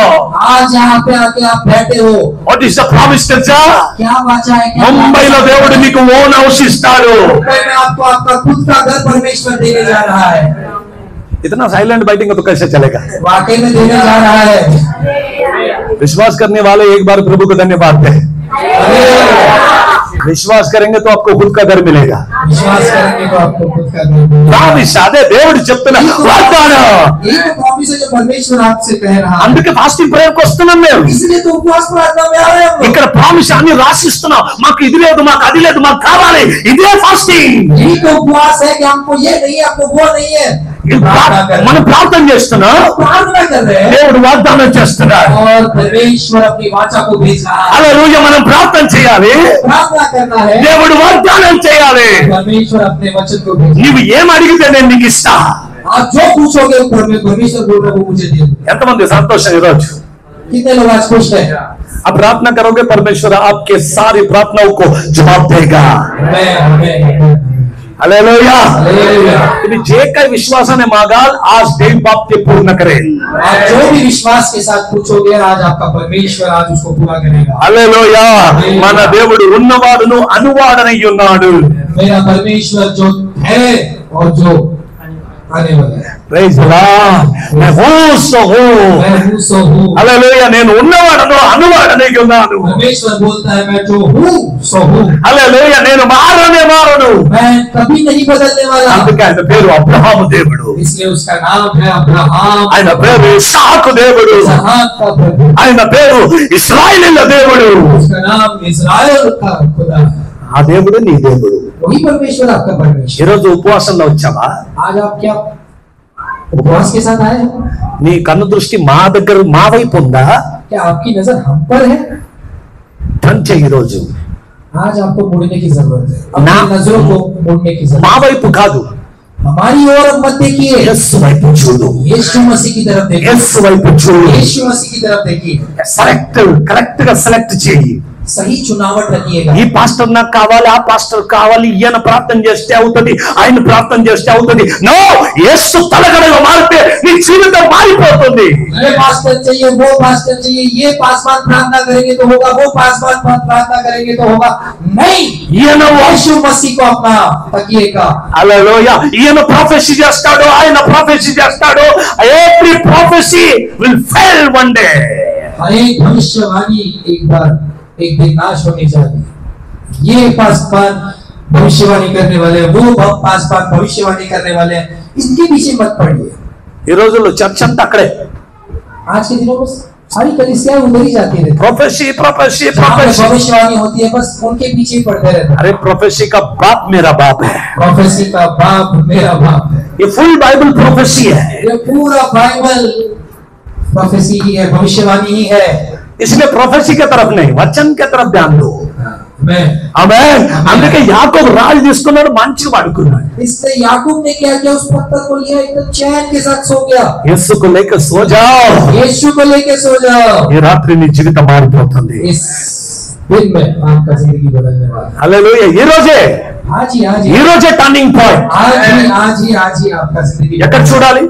आज यहाँ पे आके आप बैठे हो, వాట్ ఇస్ ద ప్రామిస్ తెలుసా? क्या वाचा है? क्या ముంబైలో దేవుడు నీకు ఓన్ హౌస్ ఇస్తాడు. मुंबई में आपको आपका खुद का घर परमेश्वर देने जा रहा है। इतना साइलेंट बैटिंग तो कैसे चलेगा? वाकई में देने जा रहा है। विश्वास करने वाले एक बार प्रभु को धन्यवाद दें। विश्वास करेंगे तो आपको खुद का घर मिलेगा. विश्वास करेंगे तो आपको खुद का घर मिलेगा। ప్రామిస్ అదే దేవుడు చెప్తున్నా వాగ్దానం. ये तो प्रॉमिस है जो परमेश्वर आपसे कह रहा है। అందుకే ఫాస్టింగ్ ప్రేయర్ కి వస్తున్నాం మేము. इसलिए तो उपवास प्रार्थना में आ रहे हैं हम लोग। ఇక్కడ ప్రామిస్ అన్ని రాసిస్తున్నాం. మాకు ఇది లేదు, మాకు అది లేదు, మాకు కావాలి. ఇదే ఫాస్టింగ్. यही तो उपवास है कि हमको ये नहीं है, हमको वो नहीं है। మనం ప్రార్థన చేస్తున్నాం, प्रार्थना कर रहे हैं దేవుడు వాగ్దానం చేస్తున్నాడు. और परमेश्वर अपनी वाचा को भेज रहा है। హల్లెలూయా. మనం ప్రార్థన చేయాలి, प्रार्थना करना है, దేవుడు వాగ్దానం చేయాలి. परमेश्वर अपने वचन को भेज। నీవు ఏం అడిగితే నేను నీకు ఇస్తా. आप जो पूछोगे परमेश्वर बोल रहे वो मुझे दे दो। ఎంతమంది సంతోషం ఈరోజు? कितने लोग आज खुश हैं? आप प्रार्थना करोगे, परमेश्वर आपके सारी प्रार्थनाओं को जवाब देगा। हालेलुया। तुम्ही जे काही विश्वासाने मागाल आज देव बाप ते पूर्ण करेल। आप जो भी विश्वास के साथ पूछोगे आज आपका परमेश्वर आज उसको पूरा करेगा। हालेलुया। మన దేవుడు ఉన్నవాడును అనువాడనై ఉన్నాడు। मेरा परमेश्वर जो है और जो आने वाला है। Praise the Lord. मैं हूं सो हूं। हालेलुया। నేను ఉన్నవాడను అనువాడనై ఉన్నాను। परमेश्वर बोलता है मैं जो हूं सो हूं। हालेलुया। నేను మారనే మారను। मैं कभी नहीं बदलने वाला। అందుకే ఆయన పేరు అబ్రహాము దేవుడు। इसलिए उसका नाम है अब्राहम। ఆయన పేరు ఇస్సాకు దేవుడు। इसहाक का प्रभु। ఆయన పేరు ఇశ్రాయేలీల దేవుడు। उसका नाम इस्राएल का खुदा है। ఆ దేవుడు నీ దేవుడు। वही परमेश्वर आपका परमेश्वर। ఈ రోజు ఉపవాసంలో వచ్చావా? आज आप क्या उपवास के साथ आए? నీ కన్ను దృష్టి మా దగ్గర మా వైపు ఉందా? क्या आपकी नजर हम पर है? టర్న్ చేయి ఈ రోజు। आज आपको मुड़ने की जरूरत है। अपनी नजरों को मुड़ने की जरूरत మా है। వైపు కాదు, हमारी ओर मत देखिए, యేసు వైపు చూడు। यीशु मसीह की तरफ देखिए। యేసు వైపు చూడు। यीशु मसीह की तरफ देखिए। కరెక్ట్ గా సెలెక్ట్ చేయి। सही चुनावट रखिएगा। ఈ పాస్టర్ నాకు కావాలి, ఆ పాస్టర్ కావాలి, ఈయన ప్రార్థన చేస్తే అవుతుంది, ఆయన ప్రార్థన చేస్తే అవుతుంది। నో, యేసు తలగడగా మారితే నీ జీవితం మారిపోతుంది। ये पास्टर चाहिए, वो पास्टर चाहिए, ये पासवान प्रार्थना करेंगे तो होगा, वो पासवान प्रार्थना करेंगे तो होगा। नहीं, ఈయన यीशु मसीह को अपना तकिएगा। హల్లెలూయా। ఈయన ప్రొఫెసీ చేస్తాడు, ఆయన ప్రొఫెసీ చేస్తాడు। Every prophecy will fail one day. हर एक भविष्यवाणी एक दिन नाश होने जाएगी। ये पासवान भविष्यवाणी करने वाले, वो पासवान भविष्यवाणी करने वाले, इसके पीछे मत पड़िए। ఈ రోజుల్లో చర్చ్ అంతా అక్కడే। आज के दिनों में सारी कलीसियां उधर ही जाती रहती हैं। ప్రొఫెసీ ప్రొఫెసీ जहाँ पे ప్రొఫెసీ। भविष्यवाणी होती है बस उनके पीछे ही पड़ते रहते हैं। अरे प्रोफेसी का बाप मेरा बाप है। प्रोफेसी का बाप मेरा बाप है। ये फुल बाइबल प्रोफेसी है। ये पूरा बाइबल प्रोफेसी ही है, भविष्यवाणी ही है। इसलिए प्रोफेसी की तरफ नहीं, वचन की तरफ ध्यान दो। आमेन। అందుకే యాకోబు రాజు తీసుకున్నాడు, మంచిగా పడుకున్నాడు। इसलिए याकूब ने क्या किया? उस पत्थर को लिया, एकदम चैन के साथ सो गया। యేసు को लेकर सो जाओ। यीशु को लेके सो जाओ। ఈ రాత్రి నీ జీవితం మారిపోతుంది। इस दिन में आपका जिंदगी बदलने वाला है। హల్లెలూయా। ఈ రోజే ఈ రోజే టర్నింగ్ పాయింట్। आज ही आपका जिंदगी ఎక్కడ చూడాలి?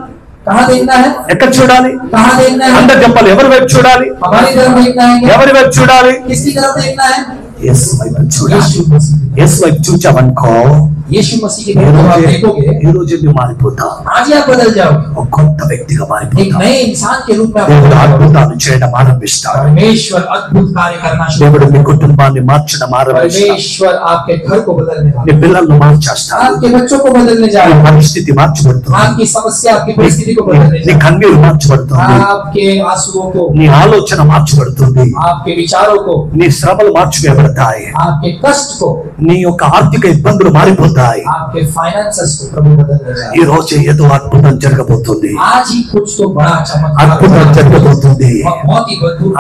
कहाँ देखना है? ఎక్కడ చూడాలి? कहाँ देखना है? అందరూ చెప్పాలి, ఎవరి వైపు చూడాలి? हमारी तरफ देखना है क्या? ఎవరి వైపు చూడాలి? किसकी तरफ देखना है? యేసు వైపు చూడాలి। यीशु मसीह। యేసు వైపు చూచావనుకో, यीशु मसीह की तरफ आप देखोगे, ఈ రోజే నువ్వు మారిపోతావు। आज ही आप बदल जाओगे। ఒక కొత్త వ్యక్తిగా एक మారిపోతావు। नए इंसान के रूप में आप దేవుడు बदल जाओगे। అద్భుతాలు చేయడం ఆరంభిస్తాడు। परमेश्वर अद्भुत कार्य करना शुरू దేవుడు మీ కుటుంబాన్ని మార్చడం ఆరంభిస్తాడు। परमेश्वर आपके घर को बदलने वाला నీ है। పిల్లలను మార్చేస్తాడు। आपके बच्चों को बदलने जा నీ रहा है। పరిస్థితి మార్చబడుతుంది। आपकी समस्या, आपकी परिस्थिति को बदलने నీ जा కన్నీరు మార్చబడుతుంది। रहा है। आपके आंसुओं को, నీ ఆలోచన మార్చబడుతుంది। आपके विचारों को, నీ శ్రమలు మార్చివేయబడతాయి। आपके कष्ट को, నీ యొక్క ఆర్థిక ఇబ్బందులు మారిపోతాయి। आपके फाइनेंसेस को प्रभु बदलने जा ఈ रहा రోజు ఏదో అద్భుతం జరగబోతుంది। है। आज ही कुछ तो बड़ा चमत्कार అద్భుతం జరగబోతుంది। बहुत ही अद्भुत।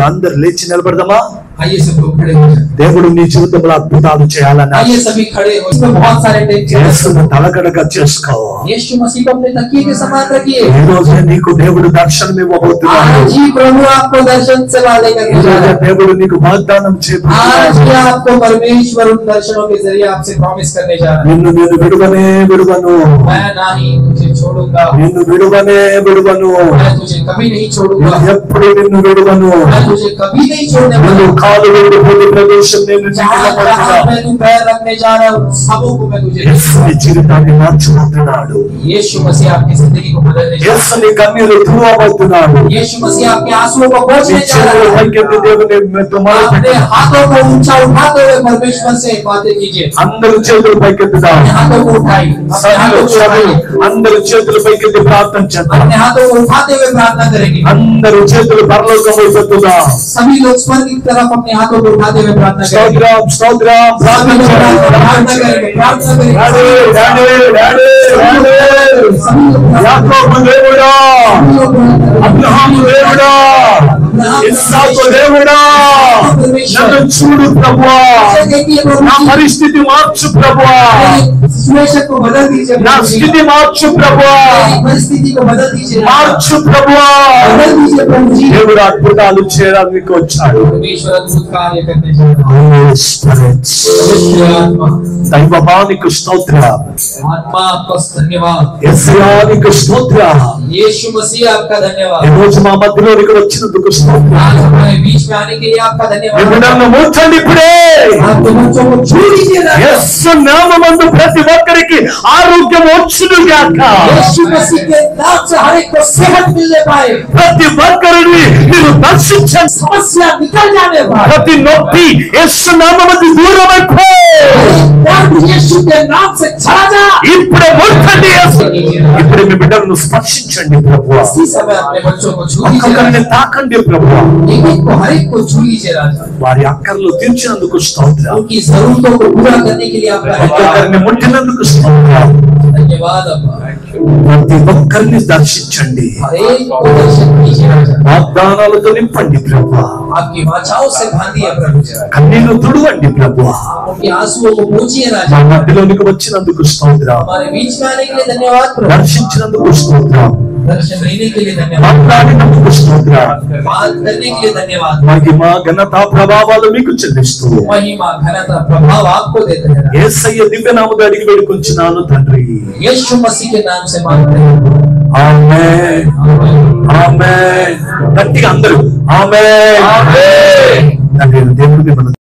అందరు లేచి నిలబడదామా? आइए सब लोग खड़े हो जाए। దేవుడు నీ జీవితంలో అద్భుతాలు చేయాలని आइए सभी खड़े हो। इसमें बहुत सारे टेंशन। యేసును తలగడగా చేసుకో। यीशु मसीह को अपने तकिए के समान रखिए। ఈ రోజే నీకు దేవుడు దర్శనం ఇవ్వబోతున్నాడు। आज ही प्रभु आपको दर्शन से वाले ఈ करने जा రోజే रहा है। దేవుడు నీకు వాగ్దానం आज చేయబోతున్నాడు। ही आपको परमेश्वर उन दर्शनों के जरिए आपसे प्रॉमिस करने जा रहा है। నిన్ను నేను విడువను। मैं ना ही तुझे छोड़ूंगा, నిన్ను విడువను। मैं तुझे कभी नहीं छोड़ूंगा, నేను ఎప్పుడు నిన్ను విడువను। मैं तुझे कभी नहीं छोड़ने నువ్వు वाला। కాలు పెట్టుకునే ప్రదేశం నేను जहाँ నిలబడుతున్నా। मैं तू पैर रखने जा रहा हूँ, उन सबों को मैं तुझे యేసు నీ జీవితాన్ని మార్చబోతున్నాడు। यीशु मसीह आपकी जिंदगी को बदलने जा रहा యేసు నీ కన్నీరు తుడవబోతున్నాడు। है। यीशु मसीह आपके आंसुओं को నీ पोंछने जा చేతులు रहा है। పైకెత్తి దేవుని మొరపెట్టు। अपने हाथों को ऊंचा उठाते हुए परमेश्वर से बातें कीजिए। అందరూ చేతులు పైకెత్తుదాం। अपने हाथों को उठाइए, अपने हाथों को उठाइए, అందరూ చేతులు పైకెత్తి ప్రార్థన చేద్దాం। अपने हाथों को उठाते हुए प्रार्थना करेंगे। అందరూ చేతులు పరలోకం వైపు ఎత్తుదాం। सभी लोग स्वर्ग की तरफ अपने हाथों को उठाते हुए प्रार्थना करेंगे। స్తోత్రం స్తోత్రం ప్రార్థన सभी लोग చేయండి। प्रार्थना करेंगे, प्रार्थना करेंगे। డాడీ డాడీ డాడీ డాడీ सभी लोग యాకోబు దేవుడా, सभी लोग అబ్రహాము దేవుడా, ఇస్సాకు దేవుడా నన్ను చూడు ప్రభువా, నా పరిస్థితి మార్చు ప్రభువా, सिचुएशन को बदल दीजिए, నా స్థితి మార్చు ప్రభువా, परिस्थिति को बदल दीजिए, మార్చు ప్రభువా. बदल दीजिए प्रभु जी। దేవుడు అద్భుతాలు చేయడానికి వచ్చాడు. परमेश्वर अद्भुत कार्य करने जा रहा है। आत्मा దైవమానికి స్తోత్ర, आत्मा आपका धन्यवाद, యేసయ్యానికి స్తోత్ర. यीशु मसीह आपका धन्यवाद, ఈ రోజు మా మధ్యలోనికి వచ్చినందుకు స్తోత్ర. आज हमारे बीच में आने के लिए आपका మీ धन्यवाद। బిడ్డలను మూర్చండి ఇప్పుడే. आपके बच्चों को छू लीजिए राजा। యేసు నామమందు ప్రతి ఒక్కరికి ఆరోగ్యం వచ్చును గాక. यीशु मसीह के नाम से हर एक को सेहत मिलने पाए, ప్రతి ఒక్కరిని మీరు దర్శించండి. समस्या निकल जाने पाए, ప్రతి నొప్పి యేసు నామమందు దూరమైపో. दर्द यीशु के नाम से चला जा। ఇప్పుడే ముట్టండి యేసు. ఇప్పుడు మీ బిడ్డలను స్పర్శించండి ప్రభువా. इसी समय अपने बच्चों को छू लीजिए ఒక్కొక్కరిని राजा। తాకండి ప్రభువా. एक एक को हर एक को छू लीजिए राजा। వారి అక్కర్లు తీర్చినందుకు స్తోత్రం. उनकी जरूरतों को पूरा करने के लिए आपका धन्यवाद, ఒక్కొక్కరిని ముట్టినందుకు స్తోత్రం. धन्यवाद अब्बा। ప్రతి ఒక్కరిని దర్శించండి. हर एक को दर्शन कीजिए राजा। వాగ్దానాలతో నింపండి ప్రభువా. आपकी वाचाओं से बांधिए प्रभु जी। కన్నీళ్లు తుడవండి ప్రభువా. उनके आंसुओं को पोंछिए మా राजा। మధ్యలోనికి వచ్చినందుకు స్తోత్రం. हमारे बीच में आने के लिए धन्यवाद प्रभु। దర్శించినందుకు స్తోత్రం. दर्शन लेने के लिए धन्यवाद, మాట్లాడినందుకు స్తోత్రం. बात करने के लिए धन्यवाद। మహిమ ఘనత ప్రభావాలు మీకు చెల్లిస్తూ महिमा घनता प्रभाव आपको देते हैं राजा। యేసయ్య దివ్య నామములో అడిగి వేడుకొంచున్నాను తండ్రి. यीशु मसीह के नाम से मांगते हैं, ఆమేన్, ఆమేన్. గట్టిగా అందరూ ఆమేన్. తండ్రి దేవుడు మిమ్మల్ని